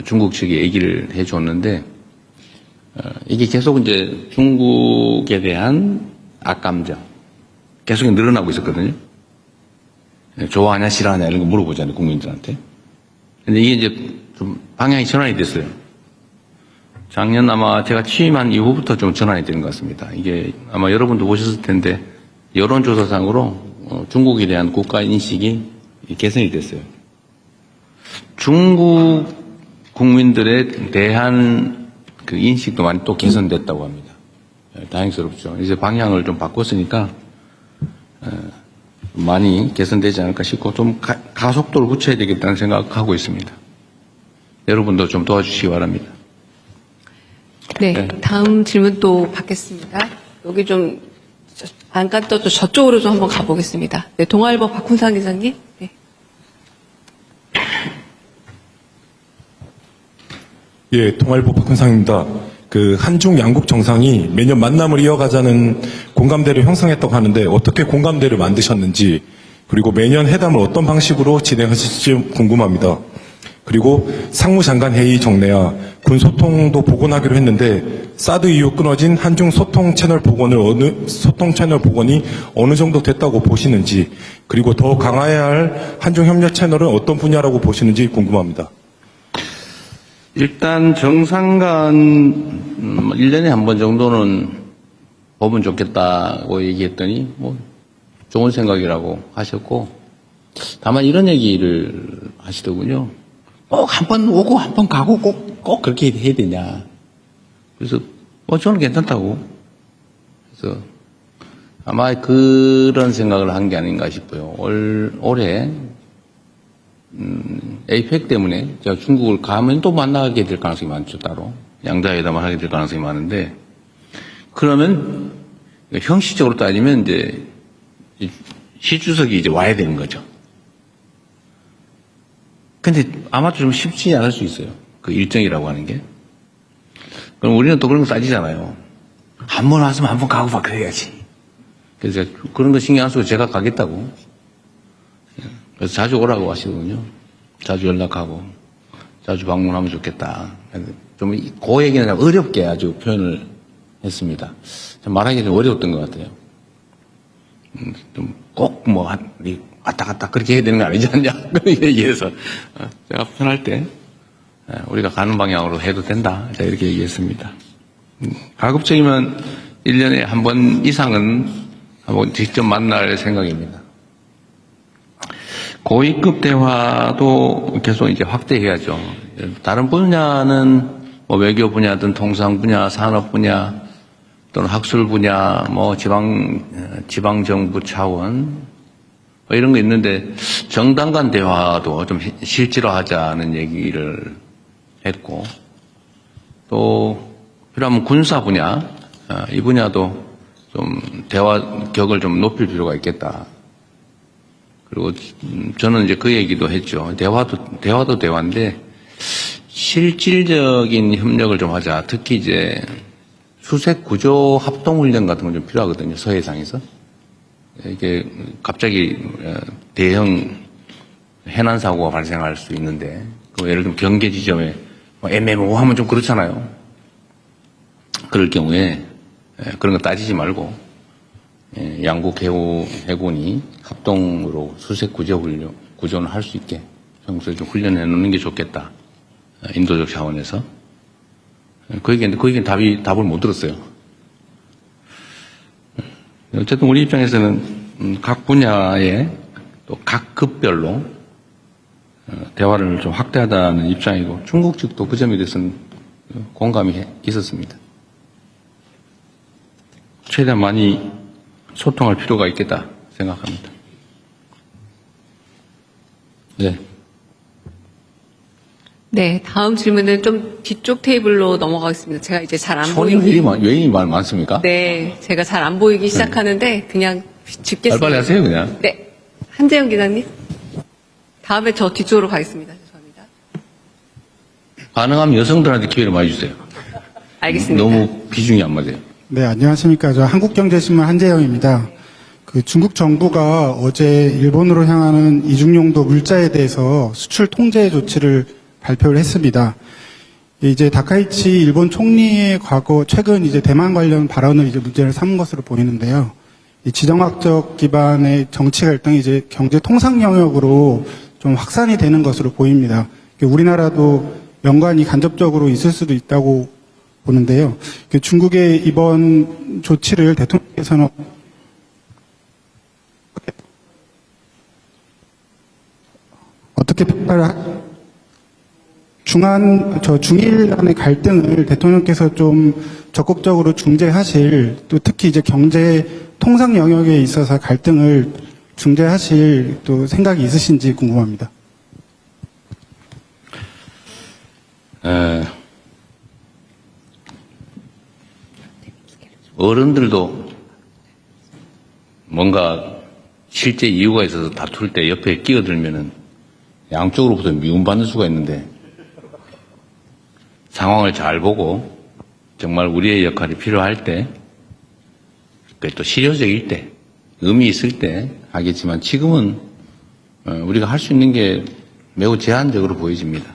중국 측이 얘기를 해줬는데 이게 계속 이제 중국에 대한 악감정 계속 늘어나고 있었거든요. 좋아하냐 싫어하냐 이런 거 물어보잖아요 국민들한테. 근데 이게 이제 좀 방향이 전환이 됐어요. 작년 아마 제가 취임한 이후부터 좀 전환이 되는 것 같습니다. 이게 아마 여러분도 보셨을 텐데 여론조사상으로 중국에 대한 국가 인식이 개선이 됐어요. 중국 국민들에 대한 그 인식도 많이 또 개선됐다고 합니다. 다행스럽죠. 이제 방향을 좀 바꿨으니까 많이 개선되지 않을까 싶고 좀 가속도를 붙여야 되겠다는 생각하고 있습니다. 여러분도 좀 도와주시기 바랍니다. 네, 다음 질문 또 받겠습니다. 여기 좀 안간 또 저쪽으로 좀 한번 가보겠습니다. 네, 동아일보 박훈상 기자님. 네. 예, 동아일보 박훈상입니다. 그 한중 양국 정상이 매년 만남을 이어가자는 공감대를 형성했다고 하는데 어떻게 공감대를 만드셨는지 그리고 매년 회담을 어떤 방식으로 진행하실지 궁금합니다. 그리고 상무장관 회의 정례와 군 소통도 복원하기로 했는데 사드 이후 끊어진 한중 소통 채널 복원이 어느 정도 됐다고 보시는지 그리고 더 강화해야 할 한중 협력 채널은 어떤 분야라고 보시는지 궁금합니다. 일단 정상간 1년에 한 번 정도는 보면 좋겠다고 얘기했더니 뭐 좋은 생각이라고 하셨고 다만 이런 얘기를 하시더군요. 꼭 한 번 오고 한 번 가고 꼭 그렇게 해야 되냐. 그래서 저는 괜찮다고. 그래서 아마 그런 생각을 한 게 아닌가 싶어요. 올해 에이펙 때문에 제가 중국을 가면 또 만나게 될 가능성이 많죠. 따로 양자회담을 하게 될 가능성이 많은데 그러면 형식적으로 따지면 이제 시 주석이 이제 와야 되는 거죠. 근데 아마도 좀 쉽지 않을 수 있어요. 그 일정이라고 하는 게. 그럼 우리는 또 그런 거 따지잖아요. 한 번 왔으면 한 번 가고 막 그래야지. 그래서 그런 거 신경 안 쓰고 제가 가겠다고. 그래서 자주 오라고 하시거든요. 자주 연락하고 자주 방문하면 좋겠다. 좀 그 얘기는 어렵게 아주 표현을 했습니다. 말하기 좀 어려웠던 것 같아요. 좀 꼭 뭐 왔다 갔다 그렇게 해야 되는 거 아니지 않냐 그런 얘기해서 제가 편할 때 우리가 가는 방향으로 해도 된다. 제가 이렇게 얘기했습니다. 가급적이면 1년에 한 번 이상은 한번 직접 만날 생각입니다. 고위급 대화도 계속 이제 확대해야죠. 다른 분야는 뭐 외교 분야든 통상 분야, 산업 분야 또는 학술 분야, 뭐 지방 정부 차원 뭐 이런 거 있는데 정당 간 대화도 좀 실제로 하자는 얘기를 했고 또 필요하면 군사 분야 이 분야도 좀 대화 격을 좀 높일 필요가 있겠다. 그리고 저는 이제 그 얘기도 했죠. 대화도 대화인데 실질적인 협력을 좀 하자. 특히 이제 수색 구조 합동 훈련 같은 건 좀 필요하거든요. 서해상에서. 이게 갑자기 대형 해난 사고가 발생할 수 있는데, 예를 들면 경계 지점에 애매모호하면 좀 그렇잖아요. 그럴 경우에 그런 거 따지지 말고 양국 해군이 합동으로 수색 구조는 할 수 있게 평소에 좀 훈련해 놓는 게 좋겠다. 인도적 차원에서. 그 얘기는 답을 못 들었어요. 어쨌든 우리 입장에서는 각 분야에 또 각 급별로 대화를 좀 확대하다는 입장이고 중국 측도 그 점에 대해서는 공감이 있었습니다. 최대한 많이 소통할 필요가 있겠다 생각합니다. 네. 네, 다음 질문은 좀 뒤쪽 테이블로 넘어가겠습니다. 제가 이제 잘 안 손이 보이기. 왜 많습니까? 네, 제가 잘 안 보이기 시작하는데 그냥 짚겠습니다. 빨리빨리 하세요, 그냥. 네, 한재영 기자님. 다음에 저 뒤쪽으로 가겠습니다. 죄송합니다. 가능하면 여성들한테 기회를 많이 주세요. 알겠습니다. 너무 비중이 안 맞아요. 네, 안녕하십니까. 저 한국경제신문 한재영입니다. 그 중국 정부가 어제 일본으로 향하는 이중용도 물자에 대해서 수출 통제 조치를 발표를 했습니다. 이제 다카이치 일본 총리의 최근 이제 대만 관련 발언을 이제 문제를 삼은 것으로 보이는데요. 이 지정학적 기반의 정치 갈등이 이제 경제 통상 영역으로 좀 확산이 되는 것으로 보입니다. 우리나라도 연관이 간접적으로 있을 수도 있다고 보는데요. 중국의 이번 조치를 대통령께서는 어떻게 평가를 중일 간의 갈등을 대통령께서 좀 적극적으로 중재하실, 또 특히 이제 경제 통상 영역에 있어서 갈등을 중재하실 또 생각이 있으신지 궁금합니다. 어른들도 뭔가 실제 이유가 있어서 다툴 때 옆에 끼어들면은 양쪽으로부터 미움받는 수가 있는데 상황을 잘 보고 정말 우리의 역할이 필요할 때, 또 실효적일 때, 의미 있을 때 하겠지만 지금은 우리가 할 수 있는 게 매우 제한적으로 보여집니다.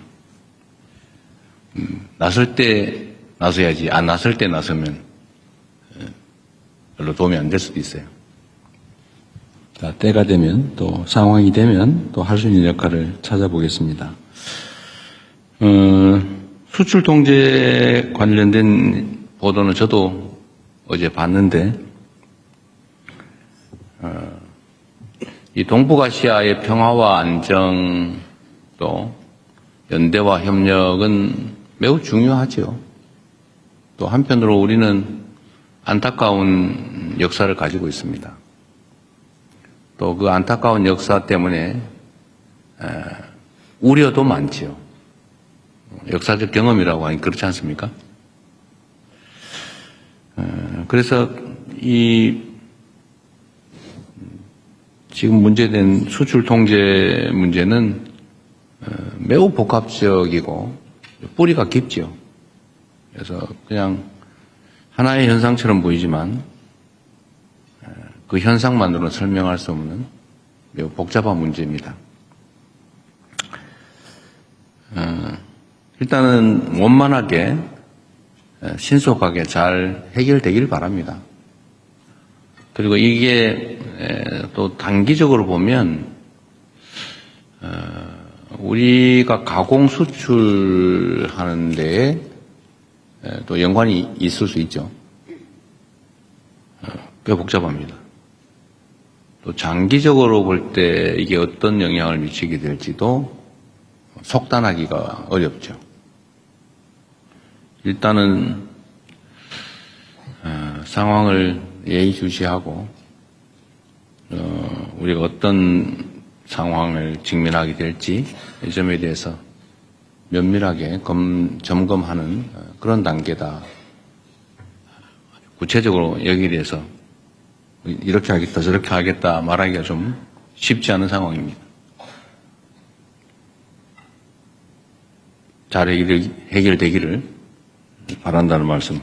나설 때 나서야지 안 나설 때 나서면 별로 도움이 안 될 수도 있어요. 자, 때가 되면 또 상황이 되면 또 할 수 있는 역할을 찾아보겠습니다. 수출 통제 관련된 보도는 저도 어제 봤는데 이 동북아시아의 평화와 안정 또 연대와 협력은 매우 중요하죠. 또 한편으로 우리는 안타까운 역사를 가지고 있습니다. 또 그 안타까운 역사 때문에 우려도 많지요. 역사적 경험이라고 하니 그렇지 않습니까? 그래서 이 지금 문제된 수출 통제 문제는 매우 복합적이고 뿌리가 깊죠. 그래서 그냥 하나의 현상처럼 보이지만 그 현상만으로는 설명할 수 없는 매우 복잡한 문제입니다. 일단은 원만하게 신속하게 잘 해결되길 바랍니다. 그리고 이게 또 단기적으로 보면 우리가 가공 수출하는 데에 또 연관이 있을 수 있죠. 꽤 복잡합니다. 또 장기적으로 볼 때 이게 어떤 영향을 미치게 될지도 속단하기가 어렵죠. 일단은 상황을 예의주시하고 우리가 어떤 상황을 직면하게 될지 이 점에 대해서 면밀하게 점검하는 그런 단계다. 구체적으로 여기에 대해서 이렇게 하겠다 저렇게 하겠다 말하기가 좀 쉽지 않은 상황입니다. 잘 해결되기를 바란다는 말씀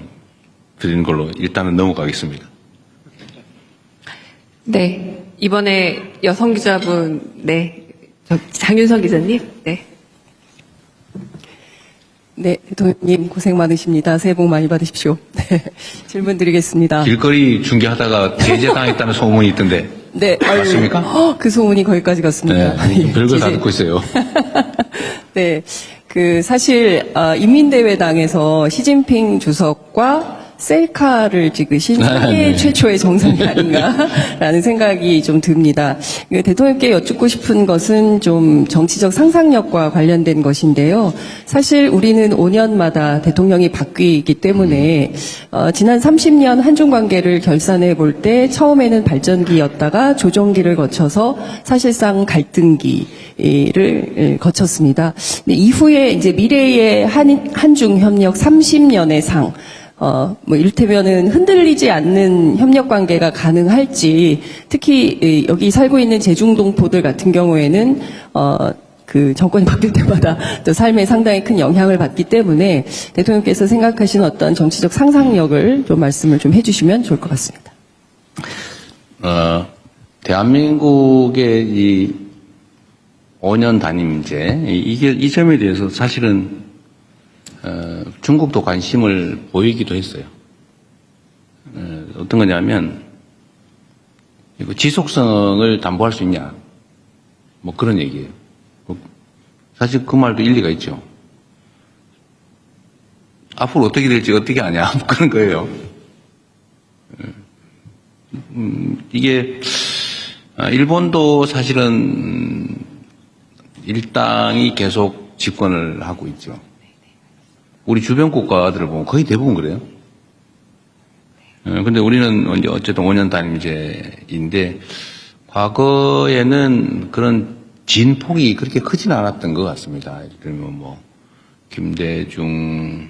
드리는 걸로 일단은 넘어가겠습니다. 네. 이번에 여성 기자분, 네. 장윤선 기자님, 네. 네, 대통령님 고생 많으십니다. 새해 복 많이 받으십시오. 네, 질문 드리겠습니다. 길거리 중계하다가 제재당했다는 소문이 있던데. 네, 맞습니까? 그 소문이 거기까지 갔습니다. 네, 별걸 다 제재. 듣고 있어요. 네, 사실 인민대회당에서 시진핑 주석과 셀카를 찍으신 세계 네. 최초의 정상이 아닌가라는 생각이 좀 듭니다. 대통령께 여쭙고 싶은 것은 좀 정치적 상상력과 관련된 것인데요. 사실 우리는 5년마다 대통령이 바뀌기 때문에 지난 30년 한중 관계를 결산해 볼 때 처음에는 발전기였다가 조정기를 거쳐서 사실상 갈등기를 거쳤습니다. 이후에 이제 미래의 한중 협력 30년의 상, 이를테면은 흔들리지 않는 협력 관계가 가능할지, 특히 여기 살고 있는 제중동포들 같은 경우에는 그 정권이 바뀔 때마다 또 삶에 상당히 큰 영향을 받기 때문에 대통령께서 생각하시는 어떤 정치적 상상력을 좀 말씀을 좀 해주시면 좋을 것 같습니다. 대한민국의 이 5년 단임제 이 점에 대해서 사실은 중국도 관심을 보이기도 했어요. 어떤 거냐면 지속성을 담보할 수 있냐, 뭐 그런 얘기예요. 사실 그 말도 일리가 있죠. 앞으로 어떻게 될지 어떻게 아냐, 뭐 그런 거예요. 이게 일본도 사실은 일당이 계속 집권을 하고 있죠. 우리 주변 국가들을 보면 거의 대부분 그래요. 근데 우리는 어쨌든 5년 단임제인데 과거에는 그런 진폭이 그렇게 크지는 않았던 것 같습니다. 예를 들면 뭐 김대중,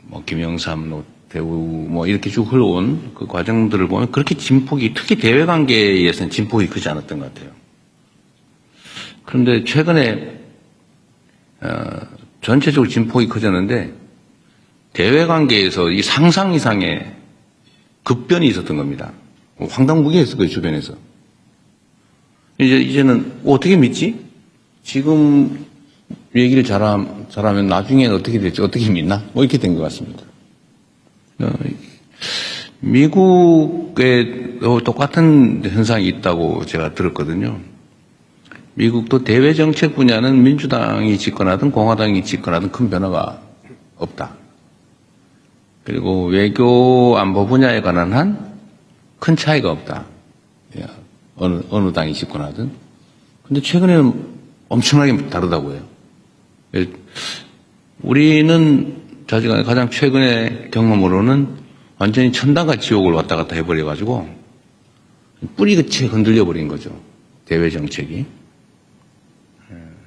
뭐 김영삼, 노태우 뭐 이렇게 쭉 흘러온 그 과정들을 보면 그렇게 진폭이, 특히 대외 관계에서는 진폭이 크지 않았던 것 같아요. 그런데 최근에 전체적으로 진폭이 커졌는데 대외 관계에서 이 상상 이상의 급변이 있었던 겁니다. 황당무계했을 거예요, 주변에서. 이제는 어떻게 믿지? 지금 얘기를 잘하면 나중에는 어떻게 될지 어떻게 믿나? 뭐 이렇게 된 것 같습니다. 미국에 똑같은 현상이 있다고 제가 들었거든요. 미국도 대외 정책 분야는 민주당이 집권하든 공화당이 집권하든 큰 변화가 없다. 그리고 외교 안보 분야에 관한 한 큰 차이가 없다. 어느 당이 집권하든. 근데 최근에는 엄청나게 다르다고 해요. 우리는 가장 최근의 경험으로는 완전히 천당과 지옥을 왔다 갔다 해버려가지고 뿌리끝이 흔들려 버린 거죠. 대외 정책이.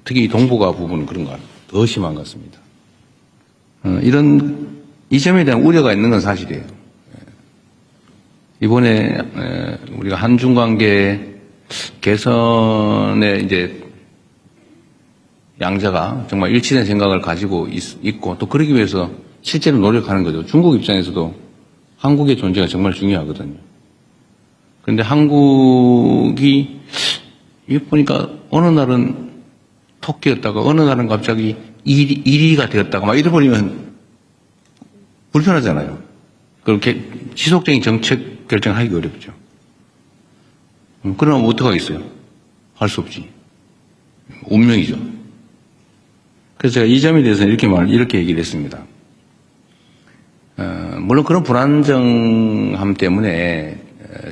특히 이 동북아 부분은 그런 것 같아요. 더 심한 것 같습니다. 이 점에 대한 우려가 있는 건 사실이에요. 이번에 우리가 한중 관계 개선에 이제 양자가 정말 일치된 생각을 가지고 있고 또 그러기 위해서 실제로 노력하는 거죠. 중국 입장에서도 한국의 존재가 정말 중요하거든요. 그런데 한국이 이게 보니까 어느 날은 토끼였다가 어느 날은 갑자기 이리가 되었다가 막 이래버리면 불편하잖아요. 그렇게 지속적인 정책 결정하기 어렵죠. 그러면 어떡하겠어요? 할 수 없지. 운명이죠. 그래서 제가 이 점에 대해서 이렇게 얘기를 했습니다. 물론 그런 불안정함 때문에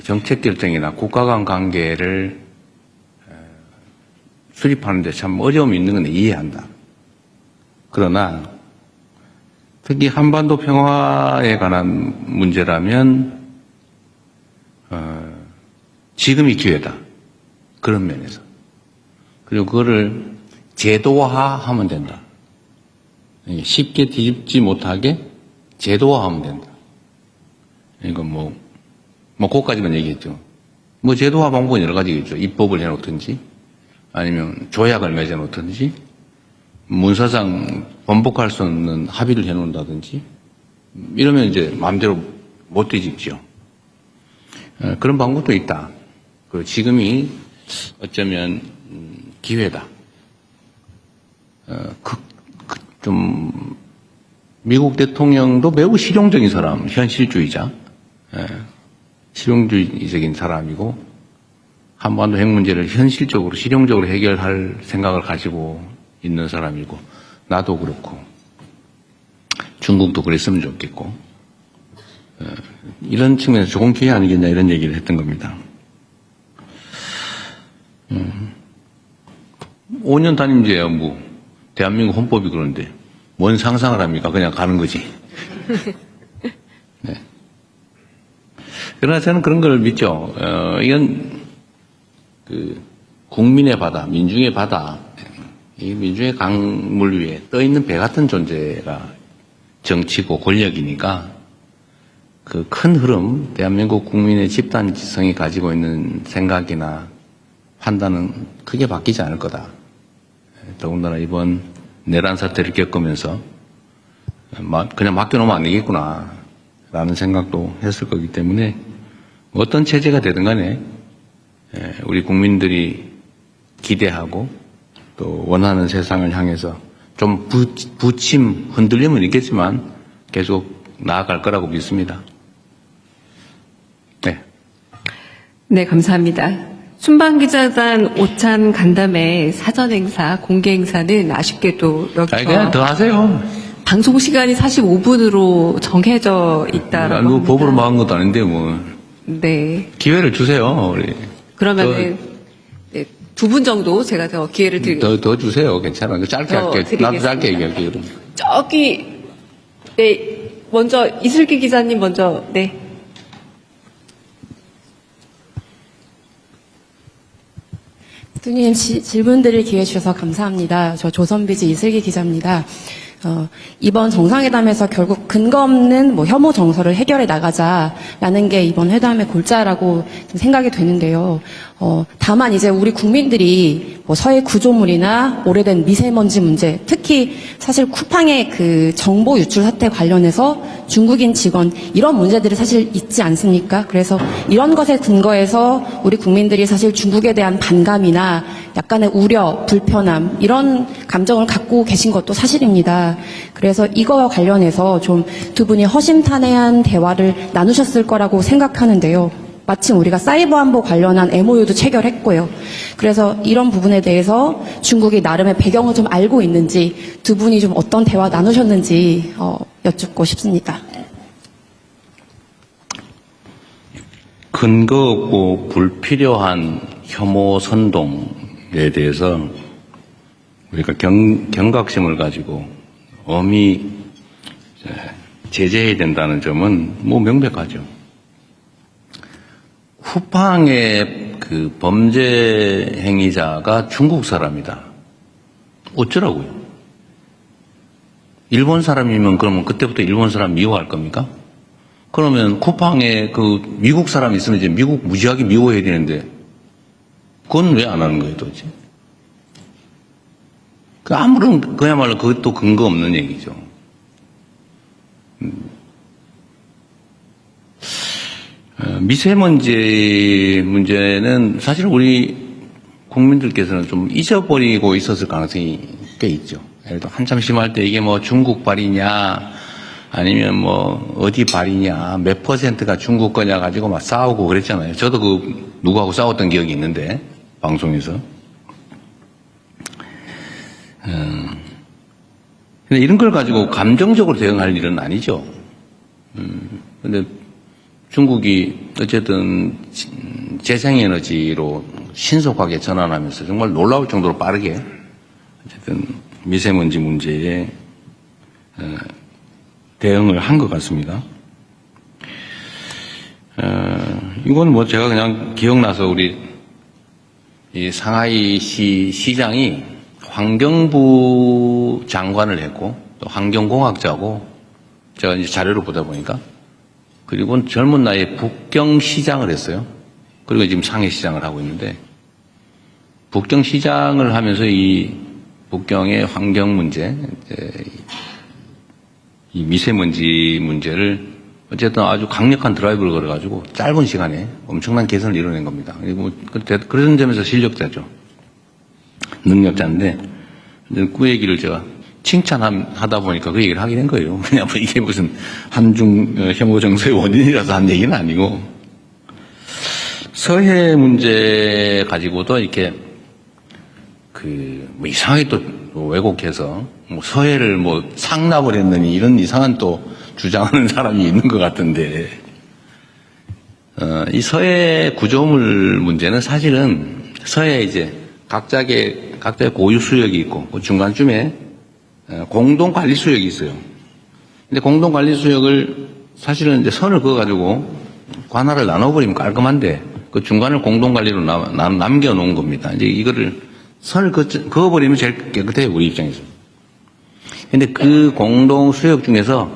정책 결정이나 국가 간 관계를 수립하는데 참 어려움이 있는 건 이해한다. 그러나 특히 한반도 평화에 관한 문제라면 지금이 기회다. 그런 면에서. 그리고 그거를 제도화하면 된다. 쉽게 뒤집지 못하게 제도화하면 된다. 이거 그것까지만 얘기했죠. 제도화 방법은 여러 가지겠죠. 입법을 해놓든지, 아니면 조약을 맺어놓든지, 문서상 번복할 수 없는 합의를 해놓는다든지, 이러면 이제 마음대로 못 뒤집죠. 그런 방법도 있다. 지금이 어쩌면 기회다. 미국 대통령도 매우 실용적인 사람, 현실주의자, 실용주의적인 사람이고, 한반도 핵 문제를 현실적으로, 실용적으로 해결할 생각을 가지고 있는 사람이고, 나도 그렇고, 중국도 그랬으면 좋겠고, 이런 측면에서 좋은 기회 아니겠냐, 이런 얘기를 했던 겁니다. 5년 단임제야, 대한민국 헌법이 그런데, 뭔 상상을 합니까? 그냥 가는 거지. 네. 그러나 저는 그런 걸 믿죠. 이건, 국민의 바다, 민중의 바다, 이 민중의 강물 위에 떠있는 배 같은 존재가 정치고 권력이니까, 그 큰 흐름, 대한민국 국민의 집단 지성이 가지고 있는 생각이나 판단은 크게 바뀌지 않을 거다. 더군다나 이번 내란 사태를 겪으면서 그냥 맡겨놓으면 안 되겠구나 라는 생각도 했을 거기 때문에 어떤 체제가 되든 간에 우리 국민들이 기대하고 또 원하는 세상을 향해서 좀 부침 흔들림은 있겠지만 계속 나아갈 거라고 믿습니다. 네. 네, 감사합니다. 순방기자단 오찬 간담회 사전 행사, 공개 행사는 아쉽게도 여기서 그냥 더 하세요. 방송 시간이 45분으로 정해져 있다라고 합니다. 법으로 막은 것도 아닌데 네. 기회를 주세요. 우리. 그러면은 네, 두 분 정도 제가 더 기회를 드리겠습니다. 더 주세요. 괜찮아. 짧게 할게요. 나도 짧게 얘기할게요. 그럼. 저기 네, 먼저 이슬기 기자님 먼저 네. 대통령님 질문 드릴 기회 주셔서 감사합니다. 저 조선비즈 이슬기 기자입니다. 이번 정상회담에서 결국 근거 없는 혐오 정서를 해결해 나가자라는 게 이번 회담의 골자라고 좀 생각이 되는데요. 다만 이제 우리 국민들이 서해 구조물이나 오래된 미세먼지 문제, 특히 사실 쿠팡의 그 정보 유출 사태 관련해서 중국인 직원 이런 문제들이 사실 있지 않습니까? 그래서 이런 것에 근거해서 우리 국민들이 사실 중국에 대한 반감이나 약간의 우려, 불편함 이런 감정을 갖고 계신 것도 사실입니다. 그래서 이거와 관련해서 좀 두 분이 허심탄회한 대화를 나누셨을 거라고 생각하는데요. 마침 우리가 사이버 안보 관련한 MOU도 체결했고요. 그래서 이런 부분에 대해서 중국이 나름의 배경을 좀 알고 있는지 두 분이 좀 어떤 대화 나누셨는지 여쭙고 싶습니다. 근거 없고 불필요한 혐오 선동에 대해서 우리가 경각심을 가지고 엄히 제재해야 된다는 점은 명백하죠. 쿠팡의 그 범죄 행위자가 중국 사람이다. 어쩌라고요? 일본 사람이면 그러면 그때부터 일본 사람 미워할 겁니까? 그러면 쿠팡에 그 미국 사람이 있으면 이제 미국 무지하게 미워해야 되는데 그건 왜 안 하는 거예요, 도대체? 아무런 그야말로 그것도 근거 없는 얘기죠. 미세먼지 문제는 사실 우리 국민들께서는 좀 잊어버리고 있었을 가능성이 꽤 있죠. 예를 들어 한참 심할 때 이게 중국 발이냐 아니면 어디 발이냐 몇 %가 중국 거냐 가지고 막 싸우고 그랬잖아요. 저도 누구하고 싸웠던 기억이 있는데 방송에서. 근데 이런 걸 가지고 감정적으로 대응할 일은 아니죠. 근데 중국이 어쨌든 재생에너지로 신속하게 전환하면서 정말 놀라울 정도로 빠르게 어쨌든 미세먼지 문제에 대응을 한 것 같습니다. 이건 뭐 제가 그냥 기억나서 우리 이 상하이시 시장이 환경부 장관을 했고 또 환경공학자고 제가 이제 자료를 보다 보니까 그리고 젊은 나이에 북경시장을 했어요. 그리고 지금 상해시장을 하고 있는데 북경시장을 하면서 이 북경의 환경 문제, 이 미세먼지 문제를 어쨌든 아주 강력한 드라이브를 걸어가지고 짧은 시간에 엄청난 개선을 이뤄낸 겁니다. 그리고 그런 점에서 실력자죠. 능력자인데 그 얘기를 제가 칭찬하다 보니까 그 얘기를 하게 된 거예요. 그냥 뭐 이게 무슨 한중 혐오 정서의 원인이라서 한 얘기는 아니고 서해 문제 가지고도 이렇게 뭐 이상하게 또 왜곡해서 뭐 서해를 뭐 상납을 했느니 이런 이상한 또 주장하는 사람이 있는 것 같은데 이 서해 구조물 문제는 사실은 서해에 이제 각자의 고유 수역이 있고 그 중간쯤에 공동 관리 수역이 있어요. 근데 공동 관리 수역을 사실은 이제 선을 그어가지고 관할을 나눠버리면 깔끔한데 그 중간을 공동 관리로 남겨놓은 겁니다. 이제 이거를 선을 그어버리면 제일 깨끗해요, 우리 입장에서. 근데 그 공동 수역 중에서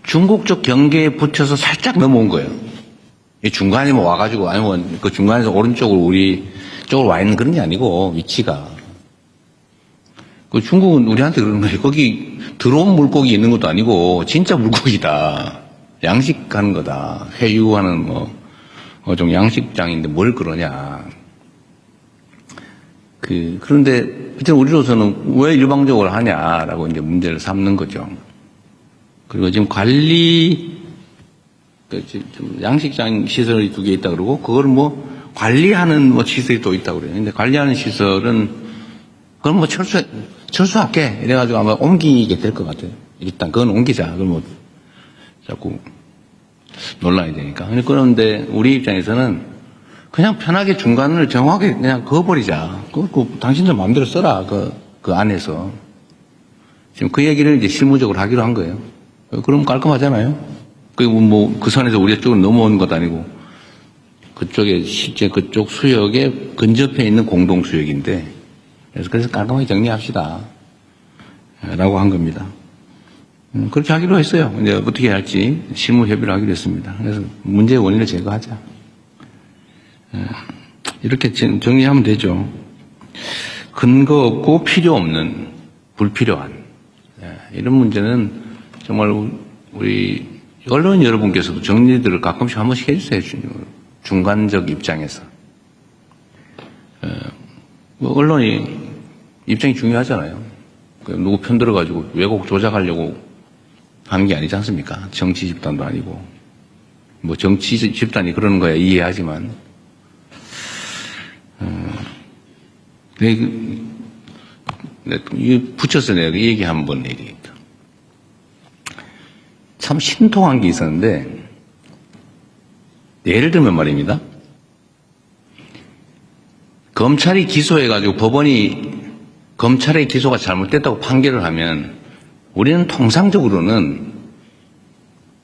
중국 쪽 경계에 붙여서 살짝 넘어온 거예요. 이 중간에 뭐 와가지고, 아니면 그 중간에서 오른쪽으로 우리 쪽으로 와 있는 그런 게 아니고, 위치가. 그 중국은 우리한테 그러는 거예요. 거기 들어온 물고기 있는 것도 아니고, 진짜 물고기다. 양식하는 거다. 회유하는 좀 양식장인데 뭘 그러냐. 그런데, 어쨌든 우리로서는 왜 일방적으로 하냐라고 이제 문제를 삼는 거죠. 그리고 지금 양식장 시설이 2개 있다 그러고, 그걸 관리하는 시설이 또 있다고 그래요. 근데 관리하는 시설은, 그건 철수할게. 이래가지고 아마 옮기게 될 것 같아요. 일단 그건 옮기자. 그걸 자꾸 논란이 되니까. 그런데 우리 입장에서는 그냥 편하게 중간을 정확하게 그냥 그어버리자. 당신들 마음대로 써라. 그 안에서. 지금 그 얘기를 이제 실무적으로 하기로 한 거예요. 그럼 깔끔하잖아요. 그리고 그 선에서 우리 쪽으로 넘어오는 것도 아니고, 그쪽에, 실제 그쪽 수역에 근접해 있는 공동 수역인데, 그래서 깔끔하게 정리합시다. 라고 한 겁니다. 그렇게 하기로 했어요. 이제 어떻게 할지 실무 협의를 하기로 했습니다. 그래서 문제의 원인을 제거하자. 이렇게 정리하면 되죠. 근거 없고 필요 없는, 불필요한, 이런 문제는 정말 우리 언론 여러분께서도 정리들을 가끔씩 한 번씩 해주세요. 중간적 입장에서. 언론이 입장이 중요하잖아요. 누구 편 들어가지고 왜곡 조작하려고 하는 게 아니지 않습니까? 정치 집단도 아니고. 정치 집단이 그러는 거야 이해하지만. 붙여서 내가 얘기 한번 얘기했다. 참 신통한 게 있었는데, 예를 들면 말입니다. 검찰이 기소해가지고 법원이 검찰의 기소가 잘못됐다고 판결을 하면 우리는 통상적으로는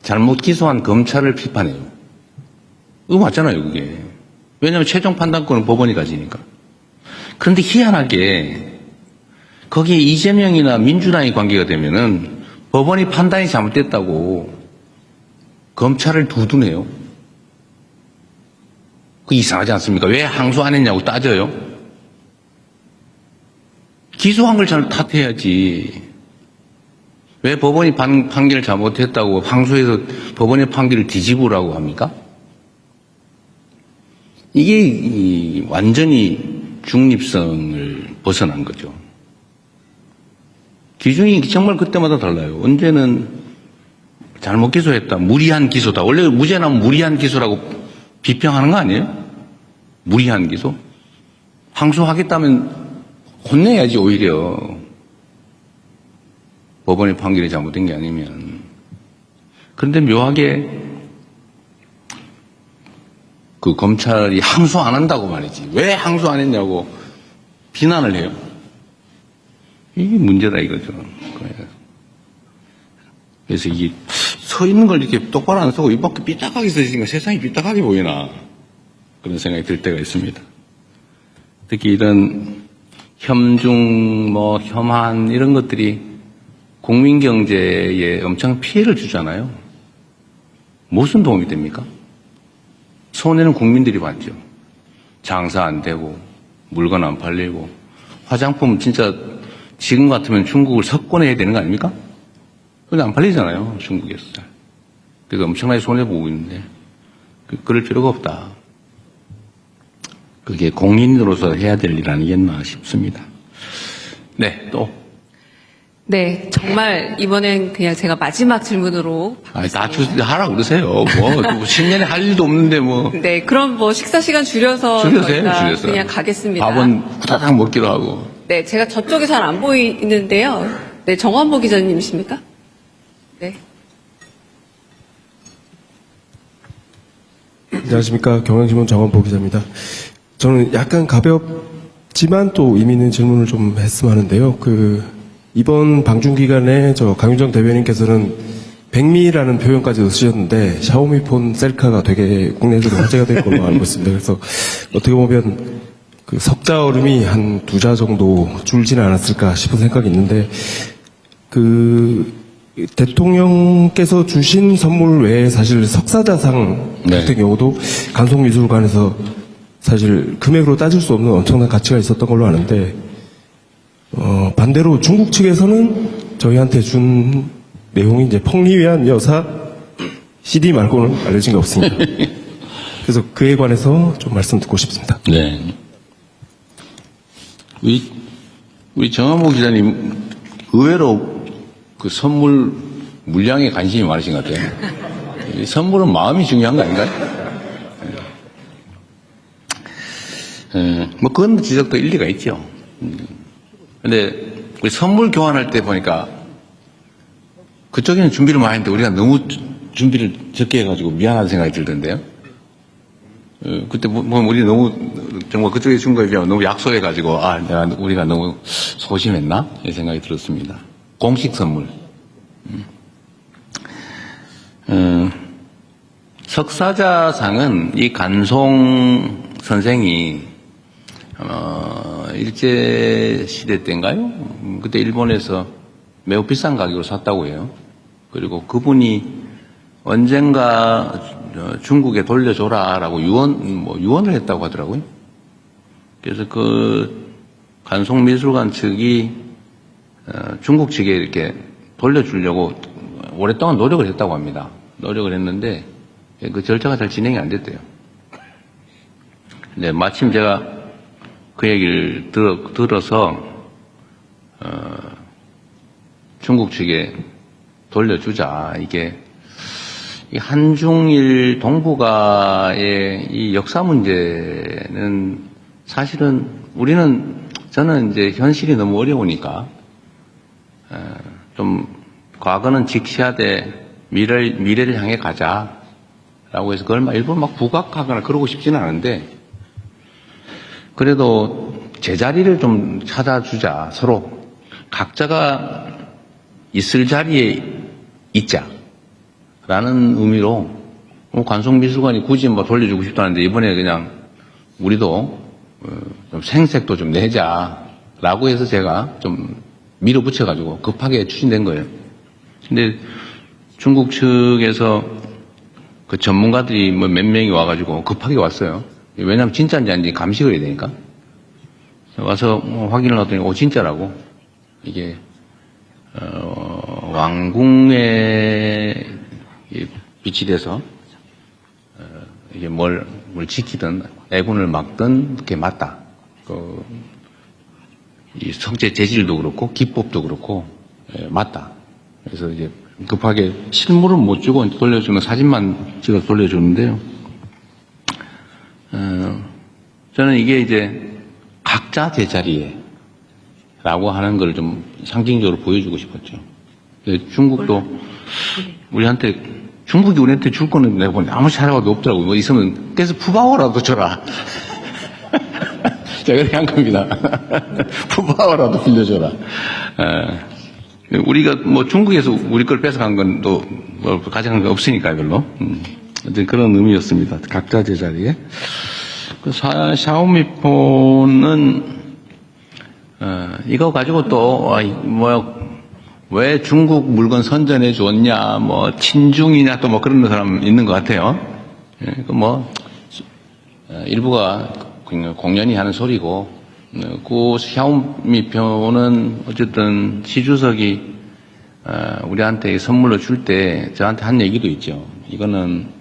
잘못 기소한 검찰을 비판해요. 이거 맞잖아요, 그게. 왜냐하면 최종 판단권은 법원이 가지니까. 그런데 희한하게 거기에 이재명이나 민주당이 관계가 되면은 법원이 판단이 잘못됐다고 검찰을 두둔해요. 그 이상하지 않습니까? 왜 항소 안 했냐고 따져요. 기소한 걸 잘 탓해야지. 왜 법원이 판결을 잘못했다고 항소해서 법원의 판결을 뒤집으라고 합니까? 이게 완전히 중립성을 벗어난 거죠. 기준이 정말 그때마다 달라요. 언제는 잘못 기소했다, 무리한 기소다. 원래 무죄 나면 무리한 기소라고 비평하는 거 아니에요? 무리한 기소? 항소하겠다면 혼내야지 오히려. 법원의 판결이 잘못된 게 아니면. 그런데 묘하게 그 검찰이 항소 안 한다고 말이지. 왜 항소 안 했냐고 비난을 해요. 이게 문제다 이거죠. 그래서 이게 서 있는 걸 이렇게 똑바로 안 서고 이밖에 삐딱하게 서 있으니까 세상이 삐딱하게 보이나 그런 생각이 들 때가 있습니다. 특히 이런 혐중, 혐한 이런 것들이 국민 경제에 엄청 피해를 주잖아요. 무슨 도움이 됩니까? 손해는 국민들이 받죠. 장사 안 되고 물건 안 팔리고 화장품 진짜 지금 같으면 중국을 석권해야 되는 거 아닙니까? 근데 안 팔리잖아요, 중국에서. 그래서 엄청나게 손해보고 있는데, 그럴 필요가 없다. 그게 공인으로서 해야 될 일 아니겠나 싶습니다. 네, 또. 네, 정말 이번엔 그냥 제가 마지막 질문으로. 다 하라고 그러세요. 뭐, 10년에 할 일도 없는데 뭐. 네, 그럼 뭐 식사 시간 줄여서 저희가 그냥 가겠습니다. 밥은 후다닥 먹기로 하고. 네, 제가 저쪽에 잘 안 보이는데요. 네, 정환보 기자님이십니까? 네. 안녕하십니까. 경향신문 정환보 기자입니다. 저는 약간 가볍지만 또 의미 있는 질문을 좀 했으면 하는데요. 이번 방중 기간에 강윤정 대변인께서는 백미라는 표현까지도 쓰셨는데 샤오미폰 셀카가 되게 국내에서도 화제가 될 걸로 알고 있습니다. 그래서 어떻게 보면 석자 얼음이 한 2자 정도 줄지는 않았을까 싶은 생각이 있는데 대통령께서 주신 선물 외에 사실 석사자상 같은 경우도 간송미술관에서 사실 금액으로 따질 수 없는 엄청난 가치가 있었던 걸로 아는데 반대로 중국 측에서는 저희한테 준 내용이 이제 펑리위안 여사 CD 말고는 알려진 게 없습니다. 그래서 그에 관해서 좀 말씀 듣고 싶습니다. 네. 우리 정한보 기자님 의외로 그 선물 물량에 관심이 많으신 것 같아요. 이 선물은 마음이 중요한 거 아닌가요? 뭐 그건 지적도 일리가 있죠. 근데 우리 선물 교환할 때 보니까 그쪽에는 준비를 많이 했는데 우리가 너무 준비를 적게 해가지고 미안한 생각이 들던데요. 그때 우리 너무 정말 그쪽에 준 거에 비하면 너무 약소해가지고 우리가 너무 소심했나 이 생각이 들었습니다. 공식 선물. 석사자상은 이 간송 선생이 일제 시대 때인가요? 그때 일본에서 매우 비싼 가격으로 샀다고 해요. 그리고 그분이 언젠가 중국에 돌려줘라라고 유언을 했다고 하더라고요. 그래서 그 간송미술관 측이 중국 측에 이렇게 돌려주려고 오랫동안 노력을 했다고 합니다. 노력을 했는데 그 절차가 잘 진행이 안 됐대요. 근데 마침 제가 그 얘기를 들어서 중국 측에 돌려주자. 이게 이 한중일 동북아의 이 역사 문제는 사실은 저는 이제 현실이 너무 어려우니까 좀 과거는 직시하되 미래를 향해 가자라고 해서 그걸 일부러 부각하거나 그러고 싶지는 않은데 그래도 제자리를 좀 찾아주자. 서로 각자가 있을 자리에 있자라는 의미로 관송미술관이 굳이 돌려주고 싶다는데 이번에 그냥 우리도 좀 생색도 좀 내자라고 해서 제가 좀 밀어붙여가지고 급하게 추진된 거예요. 근데 중국 측에서 그 전문가들이 몇 명이 와가지고 급하게 왔어요. 왜냐하면 진짜인지 아닌지 감식을 해야 되니까. 와서 확인을 하더니 진짜라고. 이게 왕궁에 빛이 돼서 이게 뭘 지키든 애군을 막든 그게 맞다. 이 성체 재질도 그렇고 기법도 그렇고 맞다. 그래서 이제 급하게 실물은 못 주고 돌려주는 사진만 찍어 돌려주는데요. 저는 이게 이제 각자 제자리에 라고 하는 걸 좀 상징적으로 보여주고 싶었죠. 중국도 중국이 우리한테 줄 거는 내가 보니 아무 사례가도 없더라고요. 뭐 있으면 그래서 푸바오라도 줘라. 제가 그렇게 한 겁니다. 푸바오라도 빌려줘라. 우리가 뭐 중국에서 우리 걸 뺏어간 건 또 뭐 가져간 거 없으니까 별로. 어쨌든 그런 의미였습니다. 각자 제자리에. 그 샤오미폰은 이거 가지고 또 왜 중국 물건 선전해 줬냐, 뭐 친중이냐 또 뭐 그런 사람 있는 것 같아요. 그 뭐 일부가 공연히 하는 소리고, 그 샤오미폰은 어쨌든 시 주석이 우리한테 선물로 줄 때 저한테 한 얘기도 있죠. 이거는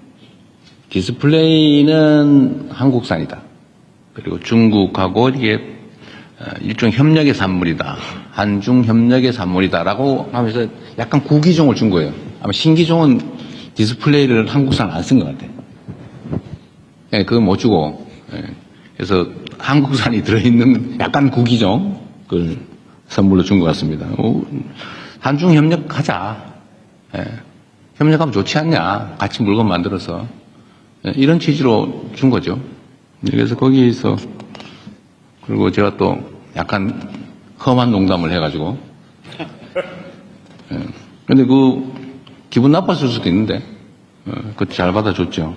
디스플레이는 한국산이다. 그리고 중국하고 이게 일종 협력의 산물이다. 한중 협력의 산물이다라고 하면서 약간 구기종을 준 거예요. 아마 신기종은 디스플레이를 한국산 안 쓴 것 같아요. 예, 그건 못 주고. 예, 그래서 한국산이 들어있는 약간 구기종 그 선물로 준 것 같습니다. 한중 협력하자. 예, 협력하면 좋지 않냐. 같이 물건 만들어서. 예, 이런 취지로 준 거죠. 그래서 거기에서 그리고 제가 또 약간 험한 농담을 해가지고. 예, 근데 기분 나빴을 수도 있는데, 그것도 잘 받아줬죠.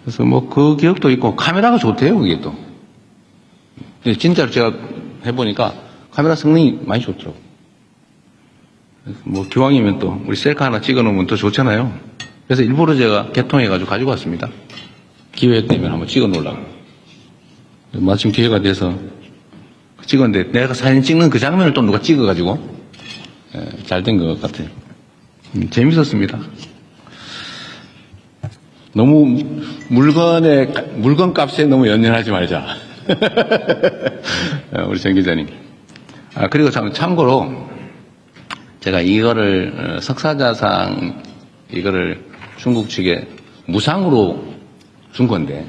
그래서 뭐 그 기억도 있고, 카메라가 좋대요, 그게 또. 근데 진짜로 제가 해보니까 카메라 성능이 많이 좋더라고요. 뭐 기왕이면 또 우리 셀카 하나 찍어놓으면 더 좋잖아요. 그래서 일부러 제가 개통해가지고 가지고 왔습니다. 기회 되면 한번 찍어놓으려고. 마침 기회가 돼서 찍었는데 내가 사진 찍는 그 장면을 또 누가 찍어가지고 잘 된 것 같아요. 재밌었습니다. 너무 물건 값에 너무 연연하지 말자. 우리 정 기자님. 그리고 참고로 제가 이거를 석사자상 이거를 중국 측에 무상으로 준 건데,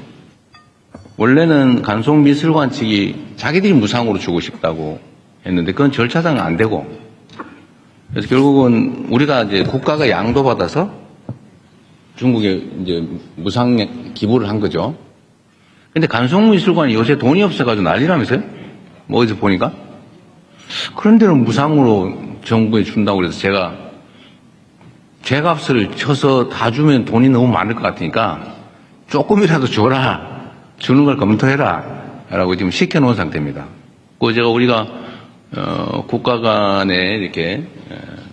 원래는 간송미술관 측이 자기들이 무상으로 주고 싶다고 했는데 그건 절차상 안 되고, 그래서 결국은 우리가 이제 국가가 양도받아서 중국에 이제 무상 기부를 한 거죠. 근데 간송미술관이 요새 돈이 없어가지고 난리라면서요? 뭐 어디서 보니까? 그런 데는 무상으로 정부에 준다고 그래서 제가 값을 쳐서 다 주면 돈이 너무 많을 것 같으니까 조금이라도 줘라. 주는 걸 검토해라. 라고 지금 시켜놓은 상태입니다. 우리가, 국가 간에 이렇게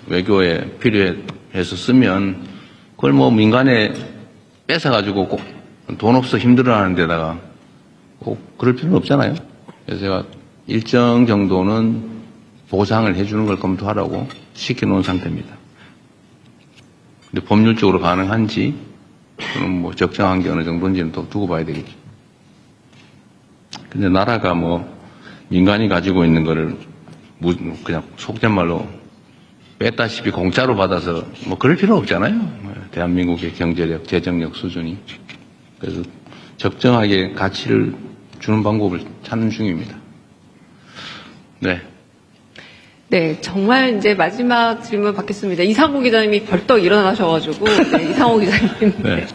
외교에 필요해서 쓰면 그걸 뭐 민간에 뺏어가지고 꼭 돈 없어 힘들어하는 데다가 꼭 그럴 필요는 없잖아요. 그래서 제가 일정 정도는 보상을 해주는 걸 검토하라고 시켜놓은 상태입니다. 근데 법률적으로 가능한지, 그럼 뭐 적정한 게 어느 정도인지는 또 두고 봐야 되겠죠. 근데 나라가 뭐 민간이 가지고 있는 거를 그냥 속된 말로 뺐다시피 공짜로 받아서 뭐 그럴 필요 없잖아요. 대한민국의 경제력, 재정력 수준이. 그래서 적정하게 가치를 주는 방법을 찾는 중입니다. 네. 네, 정말 이제 마지막 질문 받겠습니다. 이상호 기자님이 벌떡 일어나셔가지고, 네, 이상호 기자님. 네.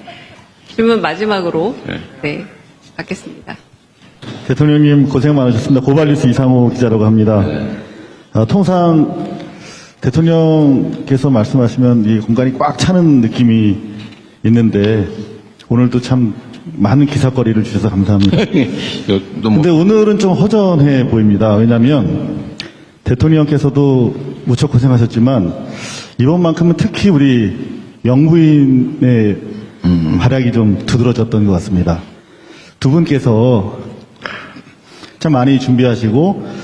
질문 마지막으로, 네, 받겠습니다. 대통령님 고생 많으셨습니다. 고발뉴스 이상호 기자라고 합니다. 통상 대통령께서 말씀하시면 이 공간이 꽉 차는 느낌이 있는데 오늘도 참 많은 기사거리를 주셔서 감사합니다. 근데 오늘은 좀 허전해 보입니다. 왜냐하면 대통령께서도 무척 고생하셨지만 이번만큼은 특히 우리 영부인의 활약이 좀 두드러졌던 것 같습니다. 두 분께서 참 많이 준비하시고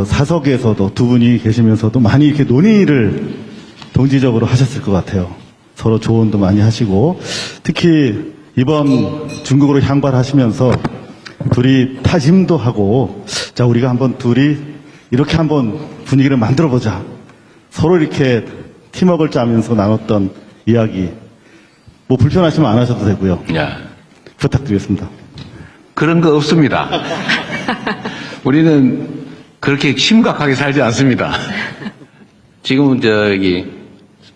사석에서도 두 분이 계시면서도 많이 이렇게 논의를 동지적으로 하셨을 것 같아요. 서로 조언도 많이 하시고 특히 이번 중국으로 향발하시면서 둘이 타심도 하고 자 우리가 한번 둘이 이렇게 한번 분위기를 만들어보자. 서로 이렇게 팀워크를 짜면서 나눴던 이야기 뭐 불편하시면 안 하셔도 되고요. 부탁드리겠습니다. 그런 거 없습니다. 우리는 그렇게 심각하게 살지 않습니다. 지금은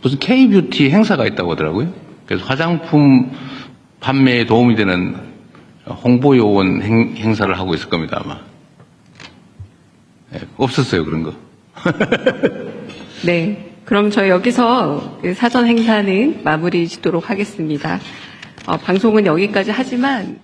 무슨 K-뷰티 행사가 있다고 하더라고요. 그래서 화장품 판매에 도움이 되는 홍보 요원 행사를 하고 있을 겁니다, 아마. 없었어요, 그런 거. 네. 그럼 저희 여기서 그 사전 행사는 마무리 짓도록 하겠습니다. 방송은 여기까지 하지만